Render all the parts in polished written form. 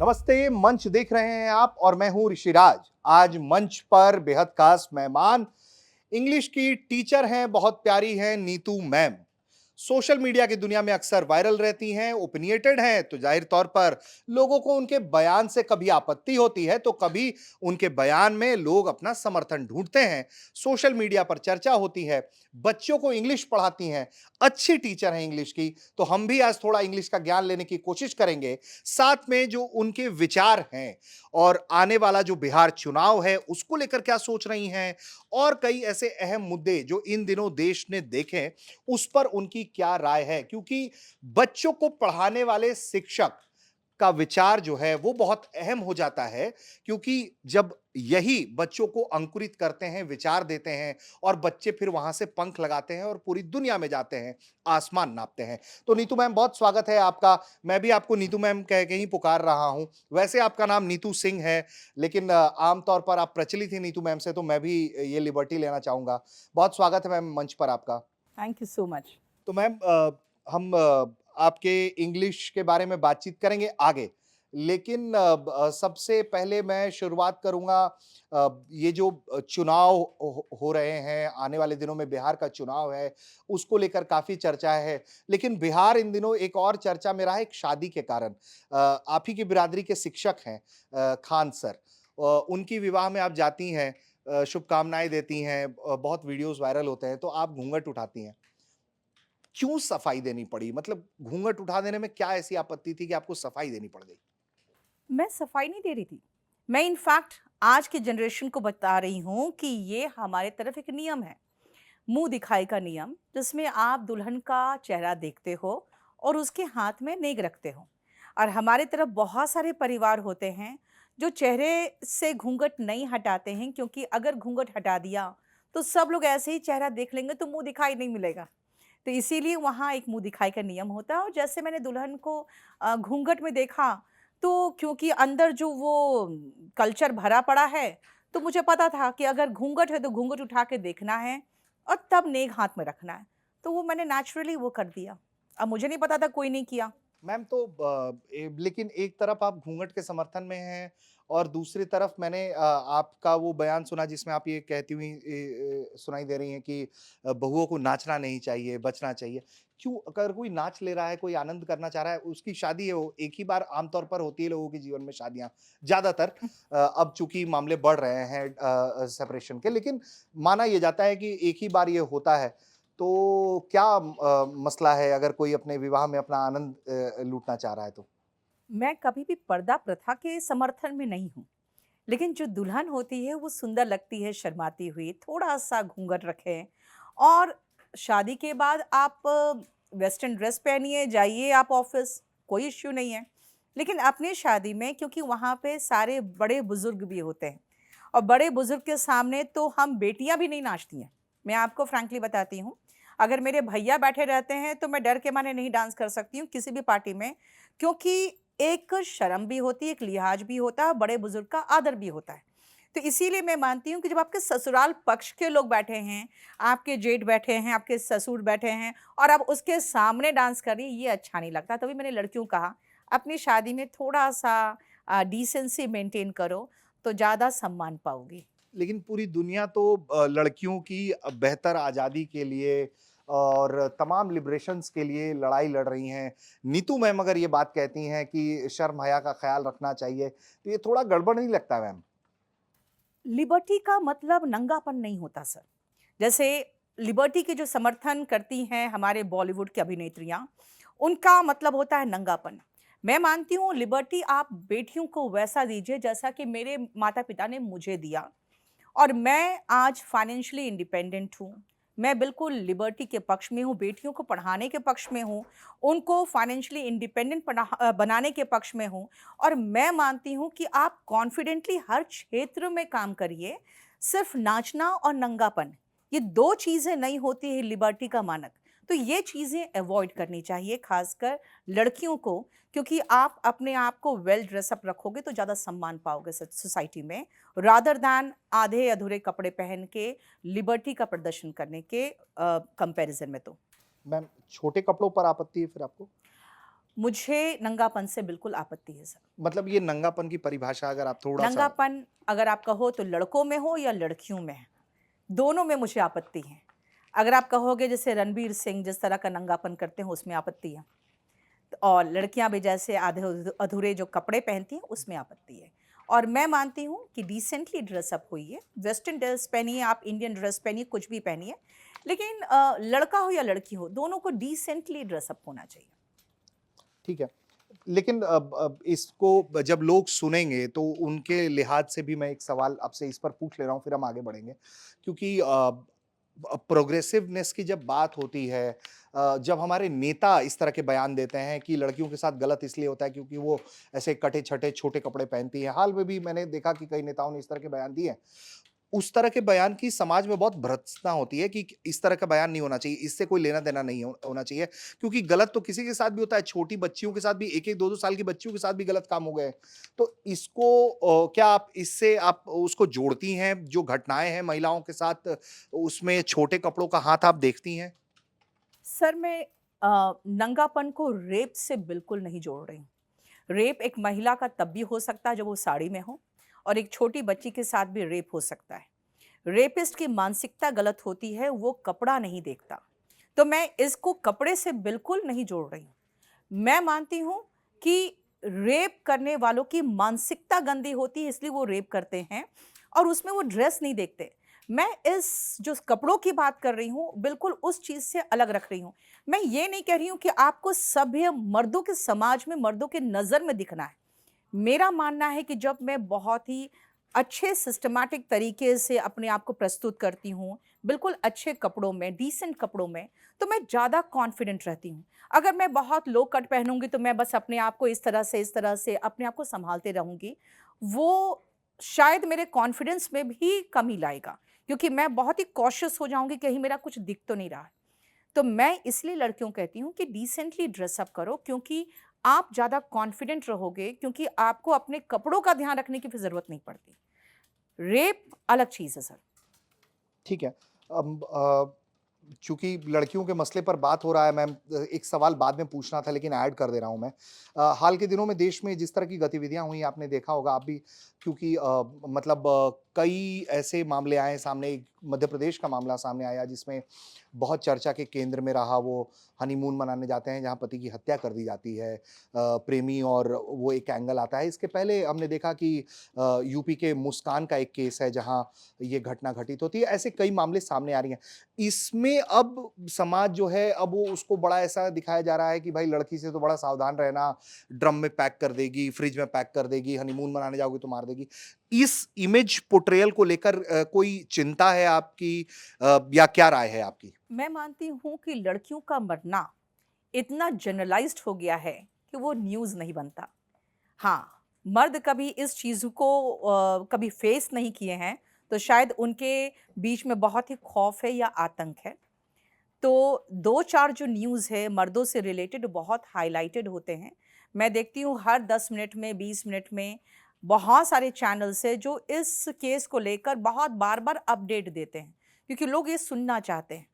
नमस्ते, मंच देख रहे हैं आप और मैं हूं ऋषिराज। आज मंच पर बेहद खास मेहमान इंग्लिश की टीचर हैं, बहुत प्यारी हैं नीतू मैम। सोशल मीडिया की दुनिया में अक्सर वायरल रहती हैं, ओपिनिएटेड हैं, तो जाहिर तौर पर लोगों को उनके बयान से कभी आपत्ति होती है, तो कभी उनके बयान में लोग अपना समर्थन ढूंढते हैं। सोशल मीडिया पर चर्चा होती है, बच्चों को इंग्लिश पढ़ाती हैं, अच्छी टीचर हैं इंग्लिश की, तो हम भी आज थोड़ा इंग्लिश का ज्ञान लेने की कोशिश करेंगे। साथ में जो उनके विचार हैं और आने वाला जो बिहार चुनाव है, उसको लेकर क्या सोच रही हैं और कई ऐसे अहम मुद्दे जो इन दिनों देश ने देखे, उस पर उनकी क्या राय है। क्योंकि बच्चों को पढ़ाने वाले शिक्षक का विचार जो है वो बहुत अहम हो जाता है, क्योंकि जब यही बच्चों को अंकुरित करते हैं, विचार देते हैं और बच्चे फिर वहां से पंख लगाते हैं और पूरी दुनिया में जाते हैं, आसमान नापते हैं। तो नीतू मैम, बहुत स्वागत है आपका। मैं भी आपको नीतू मैम कह के ही पुकार रहा हूं। वैसे आपका नाम नीतू सिंह है, लेकिन आमतौर पर आप प्रचलित ही नीतू मैम से, तो मैं भी ये लिबर्टी लेना चाहूंगा। बहुत स्वागत है मैम मंच पर आपका। Thank you so much. तो मैम, हम आपके इंग्लिश के बारे में बातचीत करेंगे आगे। लेकिन सबसे पहले मैं शुरुआत करूँगा, ये जो चुनाव हो रहे हैं, आने वाले दिनों में बिहार का चुनाव है, उसको लेकर काफ़ी चर्चा है। लेकिन बिहार इन दिनों एक और चर्चा में रहा है, एक शादी के कारण। आप ही की बिरादरी के शिक्षक हैं खान सर। उनकी विवाह में आप जाती हैं, शुभकामनाएँ देती हैं, बहुत वीडियोज़ वायरल होते हैं, तो आप घूँघट उठाती हैं। क्यों सफाई देनी पड़ी? मतलब घूँघट उठा देने में क्या ऐसी आपत्ति थी कि आपको सफाई देनी पड़ गई? मैं सफाई नहीं दे रही थी। मैं इनफैक्ट आज की जनरेशन को बता रही हूँ कि ये हमारे तरफ एक नियम है, मुँह दिखाई का नियम, जिसमें आप दुल्हन का चेहरा देखते हो और उसके हाथ में नेग रखते हो। और हमारे तरफ बहुत सारे परिवार होते हैं, जो चेहरे से घूंघट नहीं हटाते हैं, क्योंकि अगर घूंघट हटा दिया, तो सब लोग ऐसे ही चेहरा देख लेंगे, तो मुँह दिखाई नहीं मिलेगा। तो इसीलिए वहाँ एक मुँह दिखाई का नियम होता है और जैसे मैंने दुल्हन को घूंघट में देखा, तो क्योंकि अंदर जो वो कल्चर भरा पड़ा है, तो मुझे पता था कि अगर घूंघट है तो घूंघट उठा के देखना है और तब नेग हाथ में रखना है। तो वो मैंने नेचुरली वो कर दिया। अब मुझे नहीं पता था, कोई नहीं किया। मैम, तो लेकिन एक तरफ आप घूँघट के समर्थन में हैं और दूसरी तरफ मैंने आपका वो बयान सुना जिसमें आप ये कहती हुई सुनाई दे रही हैं कि बहुओं को नाचना नहीं चाहिए, बचना चाहिए। क्यों? अगर कोई नाच ले रहा है, कोई आनंद करना चाह रहा है, उसकी शादी है, वो एक ही बार आमतौर पर होती है लोगों के जीवन में शादियाँ, ज़्यादातर। अब चूँकि मामले बढ़ रहे हैं सेपरेशन के, लेकिन माना ये जाता है कि एक ही बार ये होता है। तो क्या मसला है अगर कोई अपने विवाह में अपना आनंद लूटना चाह रहा है तो? मैं कभी भी पर्दा प्रथा के समर्थन में नहीं हूँ। लेकिन जो दुल्हन होती है वो सुंदर लगती है शर्माती हुई, थोड़ा-सा घूंघट रखें और शादी के बाद आप वेस्टर्न ड्रेस पहनिए, जाइए आप ऑफ़िस, कोई इश्यू नहीं है। लेकिन अपनी शादी में, क्योंकि वहाँ पे सारे बड़े-बुज़ुर्ग भी होते हैं और बड़े-बुज़ुर्ग के सामने तो हम बेटियाँ भी नहीं नाचती हैं। मैं आपको फ्रैंकली बताती हूँ, अगर मेरे भैया बैठे रहते हैं तो मैं डर के मारे नहीं डांस कर सकती हूँ किसी भी पार्टी में, क्योंकि एक शर्म भी होती है, एक लिहाज भी होता है, बड़े-बुज़ुर्ग का आदर भी होता है। तो इसीलिए मैं मानती हूँ कि जब आपके ससुराल पक्ष के लोग बैठे हैं, आपके जेठ बैठे हैं, आपके ससुर बैठे हैं और आप उसके सामने डांस कर रही हैं, ये अच्छा नहीं लगता। तभी मैंने लड़कियों को कहा, अपनी शादी में थोड़ा-सा डिसेंसी मेंटेन करो, तो ज़्यादा सम्मान पाओगी। लेकिन पूरी दुनिया तो लड़कियों की बेहतर आज़ादी के लिए और तमाम लिबरेशंस के लिए लड़ाई लड़ रही हैं। नीतू मैम अगर ये बात कहती हैं कि शर्म-हया का ख़्याल रखना चाहिए, तो ये थोड़ा गड़बड़ नहीं लगता मैम? लिबर्टी का मतलब नंगापन नहीं होता सर। जैसे लिबर्टी के जो समर्थन करती हैं हमारे बॉलीवुड की अभिनेत्रियाँ, उनका मतलब होता है नंगापन। मैं मानती हूँ लिबर्टी आप बेटियों को वैसा दीजिए जैसा कि मेरे माता-पिता ने मुझे दिया। और मैं आज फाइनेंशियली इंडिपेंडेंट हूँ। मैं बिल्कुल लिबर्टी के पक्ष में हूँ, बेटियों को पढ़ाने के पक्ष में हूँ, उनको फाइनेंशियली इंडिपेंडेंट बनाने के पक्ष में हूँ और मैं मानती हूँ कि आप कॉन्फिडेंटली हर क्षेत्र में काम करिए, सिर्फ़ नाचना और नंगापन, ये 2 चीज़ें नहीं होती है लिबर्टी का मानक। तो ये चीज़ें अवॉइड करनी चाहिए, ख़ासकर लड़कियों को, क्योंकि आप अपने आप को वेल ड्रेस अप रखोगे तो ज़्यादा सम्मान पाओगे सोसाइटी में, रादर दैन आधे-अधूरे कपड़े पहन के लिबर्टी का प्रदर्शन करने के कंपैरिज़न में तो। मैम, छोटे कपड़ों पर आपत्ति है फिर आपको? मुझे नंगापन से बिल्कुल आपत्ति है सर। मतलब ये नंगापन की परिभाषा अगर आप थोड़ा-सा। नंगापन अगर आप कहो तो लड़कों में हो या लड़कियों में है, दोनों में मुझे आपत्ति है। अगर आप कहोगे जैसे रणबीर सिंह जिस तरह का नंगापन करते हैं उसमें आपत्ति है। और लड़कियां भी जैसे आधे अधूरे जो कपड़े पहनती हैं उसमें आपत्ति है। और मैं मानती हूँ कि डिसेंटली ड्रेसअप होइए, वेस्टर्न ड्रेस पहनिए, आप इंडियन ड्रेस पहनिए, कुछ भी पहनिए, लेकिन लड़का हो या लड़की हो दोनों को डिसेंटली ड्रेसअप होना चाहिए। ठीक है। लेकिन अब इसको जब लोग सुनेंगे तो उनके लिहाज से भी मैं एक सवाल आपसे इस पर पूछ ले रहा हूँ, फिर हम आगे बढ़ेंगे। क्योंकि प्रोग्रेसिवनेस की जब बात होती है, जब हमारे नेता इस तरह के बयान देते हैं कि लड़कियों के साथ गलत इसलिए होता है क्योंकि वो ऐसे कटे-छटे छोटे कपड़े पहनती हैं। हाल में भी मैंने देखा कि कई नेताओं ने इस तरह के बयान दिए हैं। उस तरह के बयान की समाज में बहुत भर्त्सना होती है कि इस तरह का बयान नहीं होना चाहिए, इससे कोई लेना-देना नहीं होना चाहिए, क्योंकि गलत तो किसी के साथ भी होता है, छोटी बच्चियों के साथ भी 1-1, 2-2 साल की बच्चियों के साथ भी गलत काम हो गए हैं। तो इसको क्या आप इससे आप उसको जोड़ती हैं, जो घटनाएँ हैं महिलाओं के साथ, उसमें छोटे कपड़ों का हाथ आप देखती हैं? सर मैं नंगापन को रेप से बिल्कुल नहीं जोड़ रही हूँ। रेप एक महिला का तब भी हो सकता है जब वो साड़ी में हो, और एक छोटी बच्ची के साथ भी रेप हो सकता है। रेपिस्ट की मानसिकता गलत होती है, वो कपड़ा नहीं देखता। तो मैं इसको कपड़े से बिल्कुल नहीं जोड़ रही हूँ। मैं मानती हूँ कि रेप करने वालों की मानसिकता गंदी होती है इसलिए वो रेप करते हैं, और उसमें वो ड्रेस नहीं देखते। मैं इस जो कपड़ों की बात कर रही हूँ बिल्कुल उस चीज़ से अलग रख रही हूँ। मैं ये नहीं कह रही हूँ कि आपको सभ्य मर्दों के समाज में मर्दों के नज़र में दिखना है। मेरा मानना है कि जब मैं बहुत ही अच्छे सिस्टमैटिक तरीके से अपने आप को प्रस्तुत करती हूँ, बिल्कुल अच्छे कपड़ों में, डिसेंट कपड़ों में, तो मैं ज़्यादा कॉन्फिडेंट रहती हूँ। अगर मैं बहुत लो कट पहनूँगी तो मैं बस अपने आप को इस तरह से अपने आप को सँभालते रहूँगी। वो शायद मेरे कॉन्फिडेंस में भी कमी लाएगा, क्योंकि मैं बहुत ही कॉशियस हो जाऊँगी कहीं मेरा कुछ दिख तो नहीं रहा है। तो मैं इसलिए लड़कियों को कहती हूँ कि डिसेंटली ड्रेसअप करो, क्योंकि आप ज़्यादा कॉन्फिडेंट रहोगे, क्योंकि आपको अपने कपड़ों का ध्यान रखने की फिर ज़रूरत नहीं पड़ती। रेप अलग चीज़ है सर। ठीक है। अब चूँकि लड़कियों के मसले पर बात हो रहा है मैम, एक सवाल बाद में पूछना था लेकिन ऐड कर दे रहा हूँ मैं। हाल के दिनों में देश में जिस तरह की गतिविधियाँ हुई आपने देखा होगा आप भी, क्योंकि मतलब कई ऐसे मामले आए सामने, एक मध्य प्रदेश का मामला सामने आया जिसमें बहुत चर्चा के केंद्र में रहा, वो हनीमून मनाने जाते हैं जहाँ पति की हत्या कर दी जाती है, प्रेमी, और वो एक एंगल आता है। इसके पहले हमने देखा कि यूपी के मुस्कान का एक केस है जहाँ ये घटना घटित होती है। ऐसे कई मामले सामने आ रही हैं। इसमें अब समाज जो है, अब वो उसको बड़ा ऐसा दिखाया जा रहा है कि भाई लड़की से तो बड़ा सावधान रहना, ड्रम में पैक कर देगी, फ्रिज में पैक कर देगी, हनीमून मनाने जाओगे तो मार देगी। इस इमेज पोर्ट्रेयल को लेकर कोई चिंता है आपकी, या क्या राय है आपकी? मैं मानती हूँ कि लड़कियों का मरना इतना जनरलाइज़्ड हो गया है कि वो न्यूज़ नहीं बनता। हाँ, मर्द कभी इस चीज़ को कभी फेस नहीं किए हैं, तो शायद उनके बीच में बहुत ही खौफ़ है या आतंक है। तो 2-4 जो न्यूज़ है मर्दों से रिलेटेड बहुत हाइलाइटेड होते हैं। मैं देखती हूँ हर 10 मिनट में, 20 मिनट में बहुत सारे चैनल्स हैं जो इस केस को लेकर बहुत बार-बार अपडेट देते हैं, क्योंकि लोग ये सुनना चाहते हैं।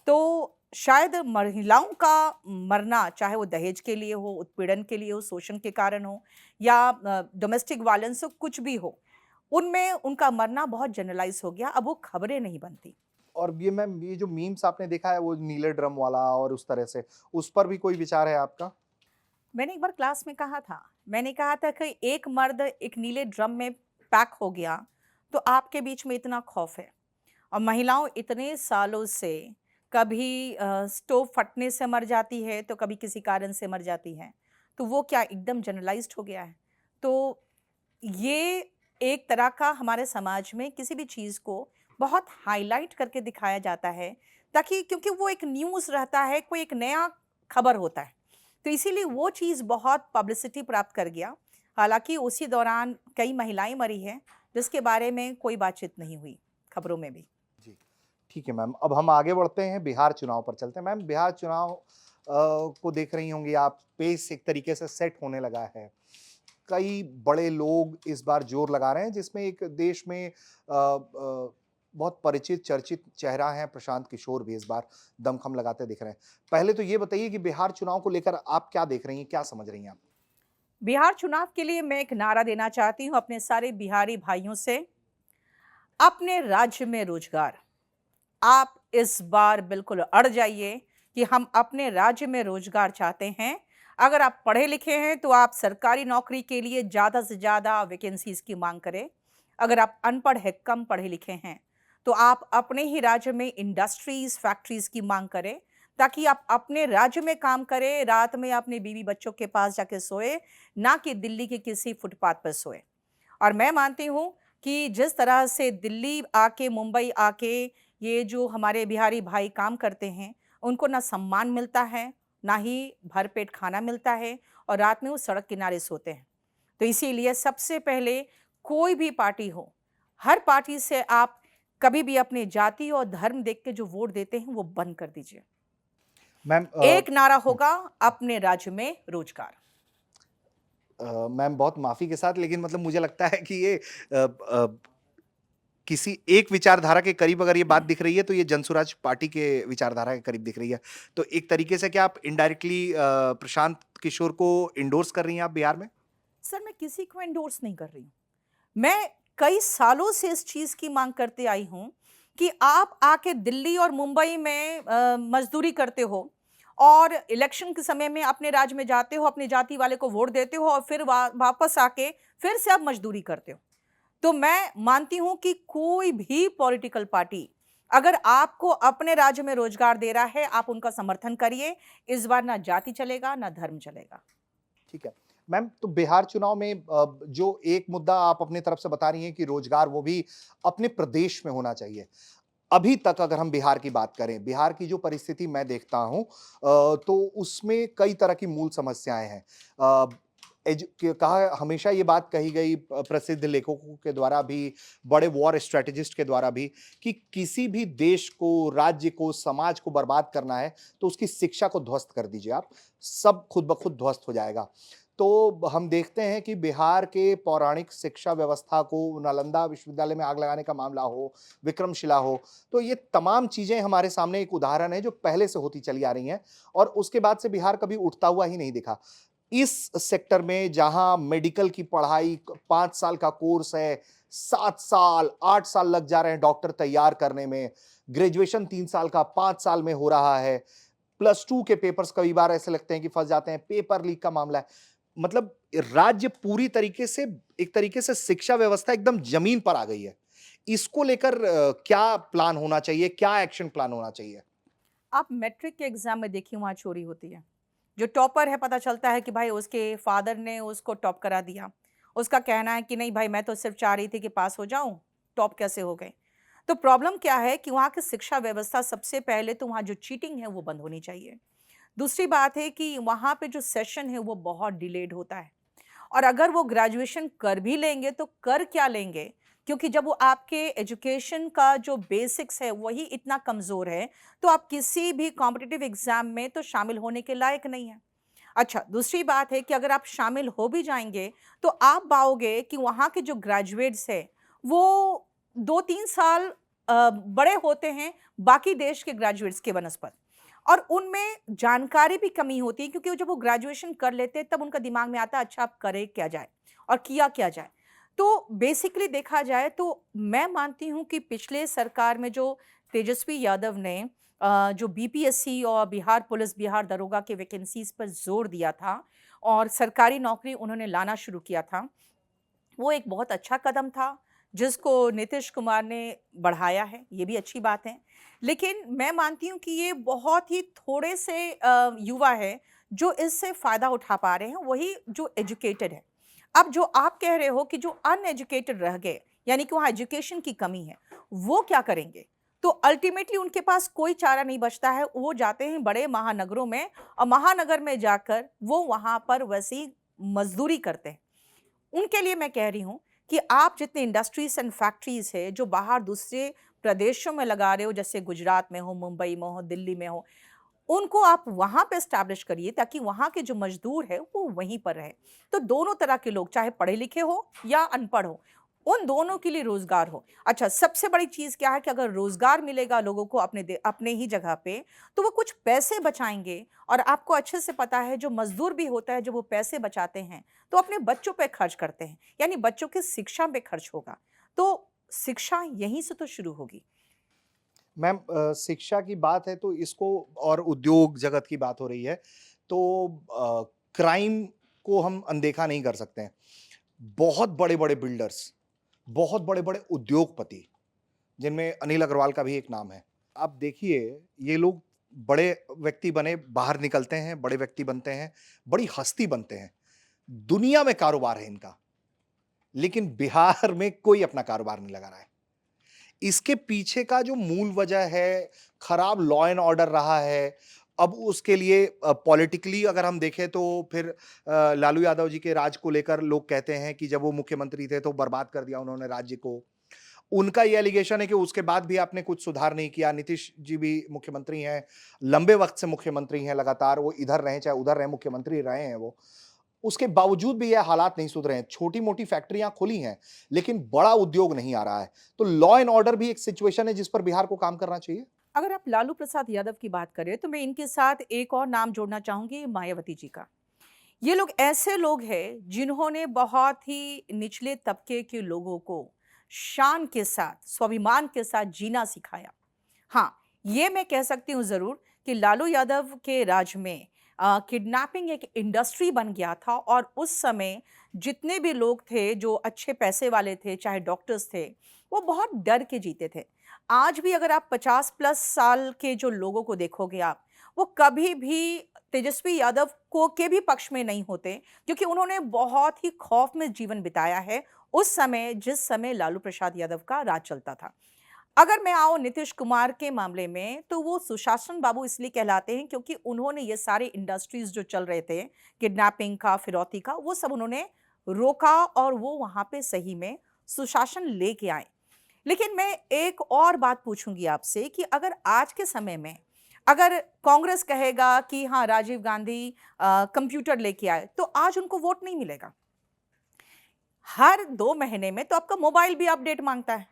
तो शायद महिलाओं का मरना, चाहे वो दहेज के लिए हो, उत्पीड़न के लिए हो, शोषण के कारण हो या डोमेस्टिक वायलेंस हो, कुछ भी हो, उनमें उनका मरना बहुत जनरलाइज़ हो गया, अब वो खबरें नहीं बनती। और ये मैम, ये जो मीम्स आपने देखा है वो नीले ड्रम वाला और उस तरह से, उस पर भी कोई विचार है आपका? मैंने एक बार क्लास में कहा था, मैंने कहा था कि एक मर्द एक नीले ड्रम में पैक हो गया, तो आपके बीच में इतना खौफ है। और महिलाओं इतने सालों से कभी स्टोव फटने से मर जाती है, तो कभी किसी कारण से मर जाती है। तो वो क्या एकदम जनरलाइज़्ड हो गया है? तो ये एक तरह का हमारे समाज में किसी भी चीज़ को बहुत हाइलाइट करके दिखाया जाता है, ताकि क्योंकि वो एक न्यूज़ रहता है, कोई एक नया खबर होता है। तो इसीलिए वो चीज़ बहुत पब्लिसिटी प्राप्त कर गया। हालाँकि उसी दौरान कई महिलाएँ मरी हैं, जिसके बारे में कोई बातचीत नहीं हुई, खबरों में भी। जी, ठीक है मैम। अब हम आगे बढ़ते हैं, बिहार चुनाव पर चलते हैं। मैम, बिहार चुनाव को देख रही होंगी आप, पेस एक तरीके से सेट होने लगा है। कई बड़े लोग इस बार जोर लगा रहे हैं जिसमें एक देश में बहुत परिचित चर्चित चेहरा हैं प्रशांत किशोर भी इस बार दमखम लगाते दिख रहे हैं। पहले तो ये बताइए कि बिहार चुनाव को लेकर आप क्या देख रही हैं, क्या समझ रही हैं आप? बिहार चुनाव के लिए मैं एक नारा देना चाहती हूँ अपने सारे बिहारी भाइयों से, अपने राज्य में रोजगार। आप इस बार बिल्कुल अड़ जाइए कि हम अपने राज्य में रोजगार चाहते हैं। अगर आप पढ़े लिखे हैं तो आप सरकारी नौकरी के लिए ज़्यादा से ज़्यादा वैकेंसीज की मांग करें। अगर आप अनपढ़ हैं, कम पढ़े लिखे हैं, तो आप अपने ही राज्य में इंडस्ट्रीज, फैक्ट्रीज की मांग करें, ताकि आप अपने राज्य में काम करें, रात में अपने बीवी बच्चों के पास जाके सोए, ना कि दिल्ली के किसी फुटपाथ पर सोए। और मैं मानती हूँ कि जिस तरह से दिल्ली आके, मुंबई आके ये जो हमारे बिहारी भाई काम करते हैं, उनको ना सम्मान मिलता है, ना ही भरपेट खाना मिलता है, और रात में वो सड़क किनारे सोते हैं। तो इसीलिए सबसे पहले कोई भी पार्टी हो, हर पार्टी से आप कभी भी अपने जाति और धर्म देख के जो वोट देते हैं, वो बंद कर दीजिए। मैम एक नारा होगा, अपने राज्य में रोजगार। मैम बहुत माफ़ी के साथ लेकिन मतलब मुझे लगता है कि ये किसी एक विचारधारा के करीब अगर ये बात दिख रही है तो ये जनसुराज पार्टी के विचारधारा के करीब दिख रही है। तो एक तरीके से क्या आप इनडायरेक्टली प्रशांत किशोर को एंडोर्स कर रही हैं आप बिहार में? सर, मैं किसी को एंडोर्स नहीं कर रही हूँ। मैं कई सालों से इस चीज़ की माँग करते आई हूँ कि आप आके दिल्ली और मुंबई में मज़दूरी करते हो और इलेक्शन के समय में अपने राज्य में जाते हो, अपनी जाति वाले को वोट देते हो और फिर वापस आके फिर से आप मज़दूरी करते हो। तो मैं मानती हूँ कि कोई भी पॉलिटिकल पार्टी अगर आपको अपने राज्य में रोज़गार दे रहा है, आप उनका समर्थन करिए। इस बार ना जाति चलेगा, ना धर्म चलेगा। ठीक है। मैम तो बिहार चुनाव में जो एक मुद्दा आप अपनी तरफ से बता रही हैं कि रोज़गार वो भी अपने प्रदेश में होना चाहिए। अभी तक अगर हम बिहार की बात करें, बिहार की जो परिस्थिति मैं देखता हूँ तो उसमें कई तरह की मूल समस्याएँ हैं। अ, एजु क कहा हमेशा ये बात कही गई प्रसिद्ध लेखकों के द्वारा भी, बड़े वॉर स्ट्रैटेजिस्ट के द्वारा भी कि किसी भी देश को, राज्य को, समाज को बर्बाद करना है, तो उसकी शिक्षा को ध्वस्त कर दीजिए आप, सब खुद ब खुद ध्वस्त हो जाएगा। तो हम देखते हैं कि बिहार के पौराणिक शिक्षा व्यवस्था को नालंदा विश्वविद्यालय में आग लगाने का मामला हो, विक्रमशिला हो, तो ये तमाम चीज़ें हमारे सामने एक उदाहरण है जो पहले से होती चली आ रही हैं और उसके बाद से बिहार कभी उठता हुआ ही नहीं दिखा। इस सेक्टर में जहां मेडिकल की पढ़ाई 5 साल का कोर्स है, 7 साल, 8 साल लग जा रहे हैं डॉक्टर तैयार करने में, ग्रेजुएशन 3 साल का 5 साल में हो रहा है, प्लस 2 के पेपर्स कई बार ऐसे लगते हैं कि फँस जाते हैं, पेपर लीक का मामला है। मतलब राज्य पूरी तरीके से एक तरीके से शिक्षा व्यवस्था एकदम ज़मीन पर आ गई है। इसको लेकर क्या प्लान होना चाहिए? क्या एक्शन प्लान होना चाहिए? आप मैट्रिक के एग्ज़ाम में देखिए, वहाँ चोरी होती है। जो टॉपर है, पता चलता है कि भाई उसके फादर ने उसको टॉप करा दिया। उसका कहना है कि नहीं भाई, मैं तो सिर्फ़ चाह रही थी कि पास हो जाऊँ, टॉप कैसे हो गए? तो प्रॉब्लम क्या है कि वहाँ की शिक्षा व्यवस्था, सबसे पहले तो वहाँ जो चीटिंग है वो बंद होनी चाहिए। दूसरी बात है कि वहाँ पे जो सेशन है वो बहुत डिलेड होता है। और अगर वो ग्रेजुएशन कर भी लेंगे तो कर क्या लेंगे? क्योंकि जब वो आपके एजुकेशन का जो बेसिक्स है वही इतना कमज़ोर है, तो आप किसी भी कॉम्पिटिटिव एग्ज़ाम में तो शामिल होने के लायक नहीं हैं। अच्छा, दूसरी बात है कि अगर आप शामिल हो भी जाएँगे, तो आप पाओगे कि वहाँ के जो ग्रेजुएट्स हैं, वो 2-3 साल बड़े होते हैं बाकी देश के ग्रेजुएट्स के बनस्पत। और उनमें जानकारी भी कमी होती है, क्योंकि वो जब वो ग्रेजुएशन कर लेते हैं तब उनका दिमाग में आता है अच्छा अब करे क्या जाए और किया क्या जाए। तो बेसिकली देखा जाए तो मैं मानती हूँ कि पिछले सरकार में जो तेजस्वी यादव ने जो बीपीएससी और बिहार पुलिस, बिहार दरोगा के वैकेंसीज पर जोर दिया था और सरकारी नौकरी उन्होंने लाना शुरू किया था, वो एक बहुत अच्छा कदम था, जिसको नीतीश कुमार ने बढ़ाया है, ये भी अच्छी बात है। लेकिन मैं मानती हूँ कि ये बहुत ही थोड़े से युवा हैं, जो इससे फ़ायदा उठा पा रहे हैं, वही जो एजुकेटेड हैं। अब जो आप कह रहे हो कि जो अनएजुकेटेड रह गए, यानी कि वहाँ एजुकेशन की कमी है, वो क्या करेंगे? तो अल्टीमेटली उनके पास कोई चारा नहीं बचता है, वो जाते हैं बड़े महानगरों में और महानगर में जाकर वो वहाँ पर वैसी मज़दूरी करते हैं। उनके लिए मैं कह रही हूँ कि आप जितने इंडस्ट्रीज़ एंड फैक्ट्रीज़ है जो बाहर दूसरे प्रदेशों में लगा रहे हो, जैसे गुजरात में हो, मुंबई में हो, दिल्ली में हो, उनको आप वहाँ पे एस्टैब्लिश करिए ताकि वहाँ के जो मज़दूर हैं वो वहीं पर रहें। तो दोनों तरह के लोग, चाहे पढ़े लिखे हो या अनपढ़ हो, उन दोनों के लिए रोजगार हो। अच्छा, सबसे बड़ी चीज क्या है कि अगर रोजगार मिलेगा लोगों को अपने ही जगह पे, तो वो कुछ पैसे बचाएंगे। और आपको अच्छे से पता है, जो मजदूर भी होता है, जब वो पैसे बचाते हैं तो अपने बच्चों पे खर्च करते हैं, यानी बच्चों की शिक्षा पे खर्च होगा। तो शिक्षा यहीं से तो शुरू होगी। मैम शिक्षा की बात है तो इसको और उद्योग जगत की बात हो रही है, तो क्राइम को हम अनदेखा नहीं कर सकते हैं। बहुत बड़े-बड़े बिल्डर्स, बहुत बड़े-बड़े उद्योगपति, जिनमें अनिल अग्रवाल का भी एक नाम है। आप देखिए, ये लोग बड़े व्यक्ति बने, बाहर निकलते हैं, बड़े व्यक्ति बनते हैं, बड़ी हस्ती बनते हैं। दुनिया में कारोबार है इनका, लेकिन बिहार में कोई अपना कारोबार नहीं लगा रहा है। इसके पीछे का जो मूल वजह है, खराब लॉ एंड ऑर्डर रहा है। अब उसके लिए पॉलिटिकली अगर हम देखें तो फिर लालू यादव जी के राज को लेकर लोग कहते हैं कि जब वो मुख्यमंत्री थे तो बर्बाद कर दिया उन्होंने राज्य को। उनका ये एलिगेशन है कि उसके बाद भी आपने कुछ सुधार नहीं किया। नीतीश जी भी मुख्यमंत्री हैं, लंबे वक्त से मुख्यमंत्री हैं लगातार, वो इधर रहे चाहे उधर रहे, मुख्यमंत्री रहे हैं वो। उसके बावजूद भी ये हालात नहीं सुधरे हैं। छोटी-मोटी फैक्ट्रियाँ खुली हैं, लेकिन बड़ा उद्योग नहीं आ रहा है। तो लॉ एंड ऑर्डर भी एक सिचुएशन है जिस पर बिहार को काम करना चाहिए। अगर आप लालू प्रसाद यादव की बात करें तो मैं इनके साथ एक और नाम जोड़ना चाहूंगी, मायावती जी का। ये लोग ऐसे लोग हैं जिन्होंने बहुत ही निचले तबके के लोगों को शान के साथ, स्वाभिमान के साथ जीना सिखाया। हाँ, ये मैं कह सकती हूँ ज़रूर कि लालू यादव के राज में किडनैपिंग एक इंडस्ट्री बन गया था। और उस समय जितने भी लोग थे जो अच्छे पैसे वाले थे, चाहे डॉक्टर्स थे, वो बहुत डर के जीते थे। आज भी अगर आप 50 प्लस साल के जो लोगों को देखोगे आप, वो कभी भी तेजस्वी यादव को के भी पक्ष में नहीं होते, क्योंकि उन्होंने बहुत ही खौफ में जीवन बिताया है उस समय, जिस समय लालू प्रसाद यादव का राज चलता था। अगर मैं आऊँ नीतीश कुमार के मामले में, तो वो सुशासन बाबू इसलिए कहलाते हैं क्योंकि उन्होंने ये सारे इंडस्ट्रीज़ जो चल रहे थे, किडनैपिंग का, फिरौती का, वो सब उन्होंने रोका और वो वहाँ पे सही में सुशासन लेके आए। लेकिन मैं एक और बात पूछूँगी आपसे कि अगर आज के समय में, अगर कांग्रेस कहेगा कि हाँ, राजीव गांधी कंप्यूटर लेके आए, तो आज उनको वोट नहीं मिलेगा। हर 2 महीने में तो आपका मोबाइल भी अपडेट माँगता है।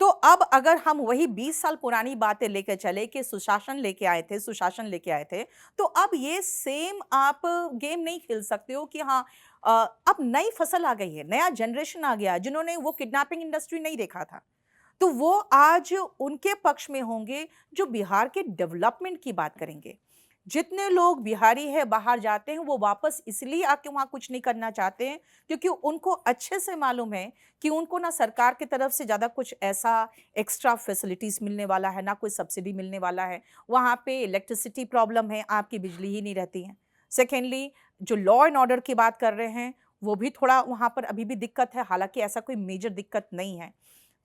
तो अब अगर हम वही 20 साल पुरानी बातें लेकर चले कि सुशासन लेके आए थे, तो अब ये सेम आप गेम नहीं खेल सकते हो कि हाँ, अ, अब नई फसल आ गई है, नया जनरेशन आ गया, जिन्होंने वो किडनैपिंग इंडस्ट्री नहीं देखा था। तो वो आज उनके पक्ष में होंगे जो बिहार के डेवलपमेंट की बात करेंगे। जितने लोग बिहारी है बाहर जाते हैं, वो वापस इसलिए आके वहाँ कुछ नहीं करना चाहते हैं क्योंकि उनको अच्छे से मालूम है कि उनको ना सरकार की तरफ से ज़्यादा कुछ ऐसा एक्स्ट्रा फैसिलिटीज़ मिलने वाला है, ना कोई सब्सिडी मिलने वाला है। वहाँ पे इलेक्ट्रिसिटी प्रॉब्लम है, आपकी बिजली ही नहीं रहती है। सेकेंडली, जो लॉ एंड ऑर्डर की बात कर रहे हैं, वो भी थोड़ा वहाँ पर अभी भी दिक्कत है, हालाँकि ऐसा कोई मेजर दिक्कत नहीं है।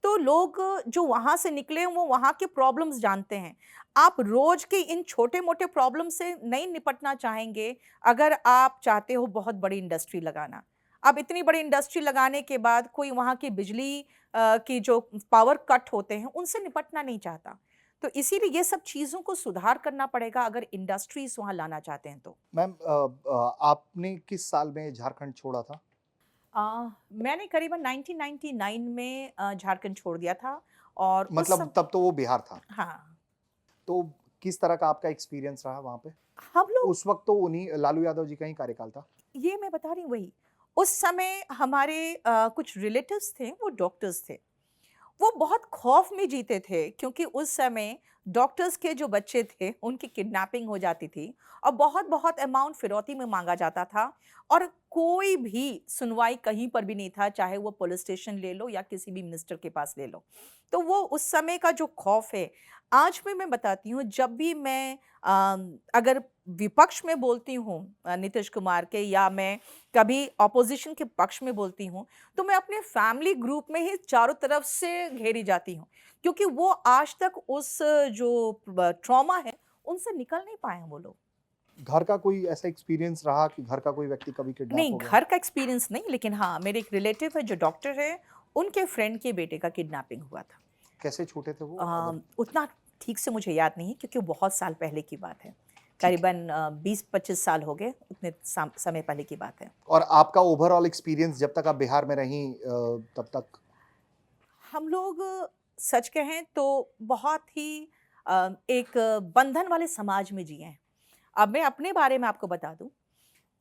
तो लोग जो वहाँ से निकले हैं, वो वहाँ के प्रॉब्लम्स जानते हैं। आप रोज़ के इन छोटे-मोटे प्रॉब्लम से नहीं निपटना चाहेंगे, अगर आप चाहते हो बहुत बड़ी इंडस्ट्री लगाना। अब इतनी बड़ी इंडस्ट्री लगाने के बाद कोई वहाँ की बिजली की जो पावर कट होते हैं, उनसे निपटना नहीं चाहता। तो इसीलिए ये सब चीज़ों को सुधार करना पड़ेगा अगर इंडस्ट्रीज़ वहाँ लाना चाहते हैं तो। मैम आपने किस साल में झारखंड छोड़ा था? मैंने करीबन 1999 में झारखंड छोड़ दिया था। और उस मतलब सम तब तो वो बिहार था। हाँ, तो किस तरह का आपका एक्सपीरियंस रहा वहाँ पे? हम लोग, उस वक़्त तो उन्हीं लालू यादव जी का ही कार्यकाल था। ये मैं बता रही हूँ वही। उस समय हमारे कुछ रिलेटिव्स थे, वो डॉक्टर्स थे। वो बहुत खौफ में जीते थे क्योंकि उस समय डॉक्टर्स के जो बच्चे थे उनकी किडनैपिंग हो जाती थी और बहुत-बहुत अमाउंट फिरौती में माँगा जाता था। और कोई भी सुनवाई कहीं पर भी नहीं था, चाहे वो पुलिस स्टेशन ले लो या किसी भी मिनिस्टर के पास ले लो। तो वो उस समय का जो खौफ है, आज भी मैं बताती हूँ, जब भी मैं अगर विपक्ष में बोलती हूँ नीतीश कुमार के, या मैं कभी ऑपोज़िशन के पक्ष में बोलती हूँ, तो मैं अपने फैमिली ग्रुप में ही चारों तरफ से घेरी जाती हूँ, क्योंकि वो आज तक उस जो ट्रॉमा है, उनसे निकल नहीं पाए हैं वो लोग। घर का कोई ऐसा एक्सपीरियंस रहा कि घर का कोई व्यक्ति कभी किडनैप नहीं, हो गया? घर का एक्सपीरियंस नहीं, लेकिन हाँ, मेरे एक रिलेटिव है जो डॉक्टर है, उनके फ्रेंड के बेटे का किडनैपिंग हुआ था। कैसे छूटे थे वो अगर उतना ठीक से मुझे याद नहीं है क्योंकि वो बहुत साल पहले की बात है। ठीक है। करीबन 20-25 साल हो गए, उतने समय पहले की बात है। और आपका ओवरऑल एक्सपीरियंस जब तक आप बिहार में रहीं तब तक? हम लोग सच कहें तो बहुत ही एक बंधन वाले समाज में जिए हैं। अब मैं अपने बारे में आपको बता दूँ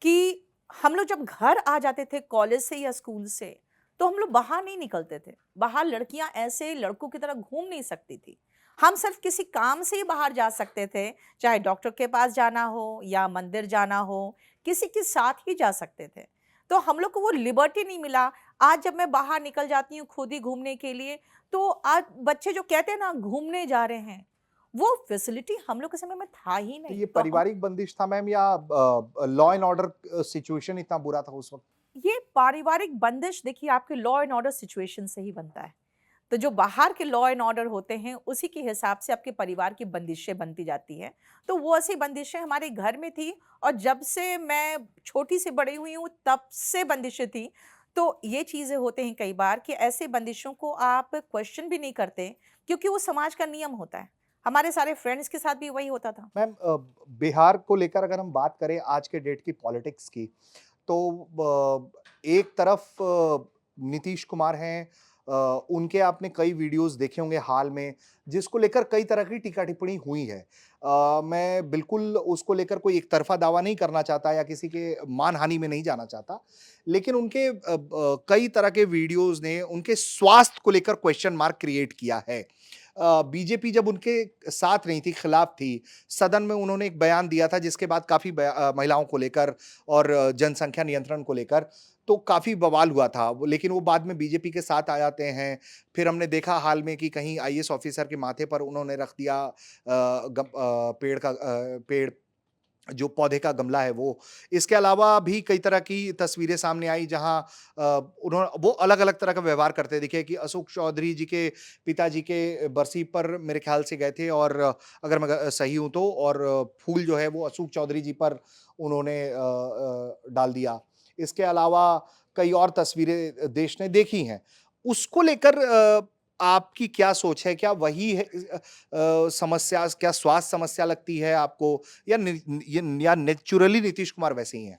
कि हम लोग जब घर आ जाते थे कॉलेज से या स्कूल से, तो हम लोग बाहर नहीं निकलते थे। बाहर लड़कियाँ ऐसे लड़कों की तरह घूम नहीं सकती थी। हम सिर्फ़ किसी काम से ही बाहर जा सकते थे, चाहे डॉक्टर के पास जाना हो या मंदिर जाना हो, किसी के साथ ही जा सकते थे। तो हम लोग को वो लिबर्टी नहीं मिला। आज जब मैं बाहर निकल जाती हूँ खुद ही घूमने के लिए, तो आज बच्चे जो कहते हैं ना घूमने जा रहे हैं, वो फैसिलिटी हम लोग के समय में था ही तो नहीं। ये तो हम पारिवारिक बंदिश था मैम या लॉ एंड ऑर्डर सिचुएशन इतना बुरा था उस वक़्त? ये पारिवारिक बंदिश देखिए आपके लॉ एंड ऑर्डर सिचुएशन से ही बनता है। तो जो बाहर के लॉ एंड ऑर्डर होते हैं, उसी के हिसाब से आपके परिवार की बंदिशें बनती जाती हैं। तो वो ऐसी बंदिशें हमारे घर में थी और जब से मैं छोटी से बड़ी हुई हूँ, तब से बंदिशें थी। तो ये चीज़ें होते हैं कई बार कि ऐसे बंदिशों को आप क्वेश्चन भी नहीं करते, क्योंकि वो समाज का नियम होता है। हमारे सारे फ्रेंड्स के साथ भी वही होता था। मैम बिहार को लेकर अगर हम बात करें आज के डेट की पॉलिटिक्स की, तो एक तरफ नीतीश कुमार हैं, उनके आपने कई वीडियोस देखे होंगे हाल में, जिसको लेकर कई तरह की टीका-टिप्पणी हुई है। मैं बिल्कुल उसको लेकर कोई एक तरफ़ा दावा नहीं करना चाहता या किसी के मानहानि में नहीं जाना चाहता। लेकिन उनके कई तरह के वीडियोस ने उनके स्वास्थ्य को लेकर क्वेश्चन मार्क क्रिएट किया है। बीजेपी जब उनके साथ नहीं थी, खिलाफ थी, सदन में उन्होंने एक बयान दिया था जिसके बाद काफ़ी महिलाओं को लेकर और जनसंख्या नियंत्रण को लेकर तो काफ़ी बवाल हुआ था। वो लेकिन वो बाद में बीजेपी के साथ आ जाते हैं। फिर हमने देखा हाल में कि कहीं आईएएस ऑफ़िसर के माथे पर उन्होंने रख दिया पेड़ जो पौधे का गमला है वो। इसके अलावा भी कई तरह की तस्वीरें सामने आई जहाँ वो अलग-अलग तरह का व्यवहार करते दिखे कि अशोक चौधरी जी के पिताजी के बरसी पर मेरे ख़्याल से गए थे और अगर मैं सही हूँ तो और फूल जो है वो अशोक चौधरी जी पर उन्होंने डाल दिया। इसके अलावा कई और तस्वीरें देश ने देखी हैं। उसको लेकर आपकी क्या सोच है? क्या वही है समस्या क्या स्वास्थ्य समस्या लगती है आपको या नेचुरली नीतीश कुमार वैसे ही हैं?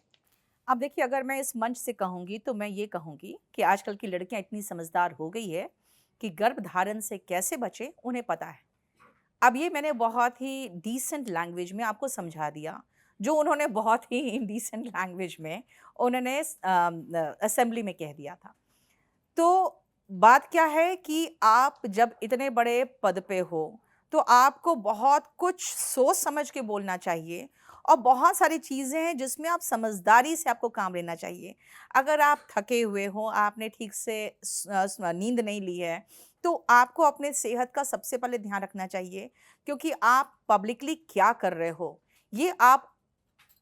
अब देखिए अगर मैं इस मंच से कहूँगी तो मैं ये कहूँगी कि आजकल की लड़कियाँ इतनी समझदार हो गई है कि गर्भधारण से कैसे बचें उन्हें पता है। अब ये मैंने बहुत ही डिसेंट लैंग्वेज में आपको समझा दिया, जो उन्होंने बहुत ही इंडिसेंट लैंग्वेज में उन्होंने असेंबली में कह दिया था। तो बात क्या है कि आप जब इतने बड़े पद पे हो, तो आपको बहुत कुछ सोच समझ के बोलना चाहिए और बहुत सारी चीज़ें हैं जिसमें आप समझदारी से आपको काम लेना चाहिए। अगर आप थके हुए हो, आपने ठीक से नींद नहीं ली है, तो आपको अपने सेहत का सबसे पहले ध्यान रखना चाहिए, क्योंकि आप पब्लिकली क्या कर रहे हो, ये आप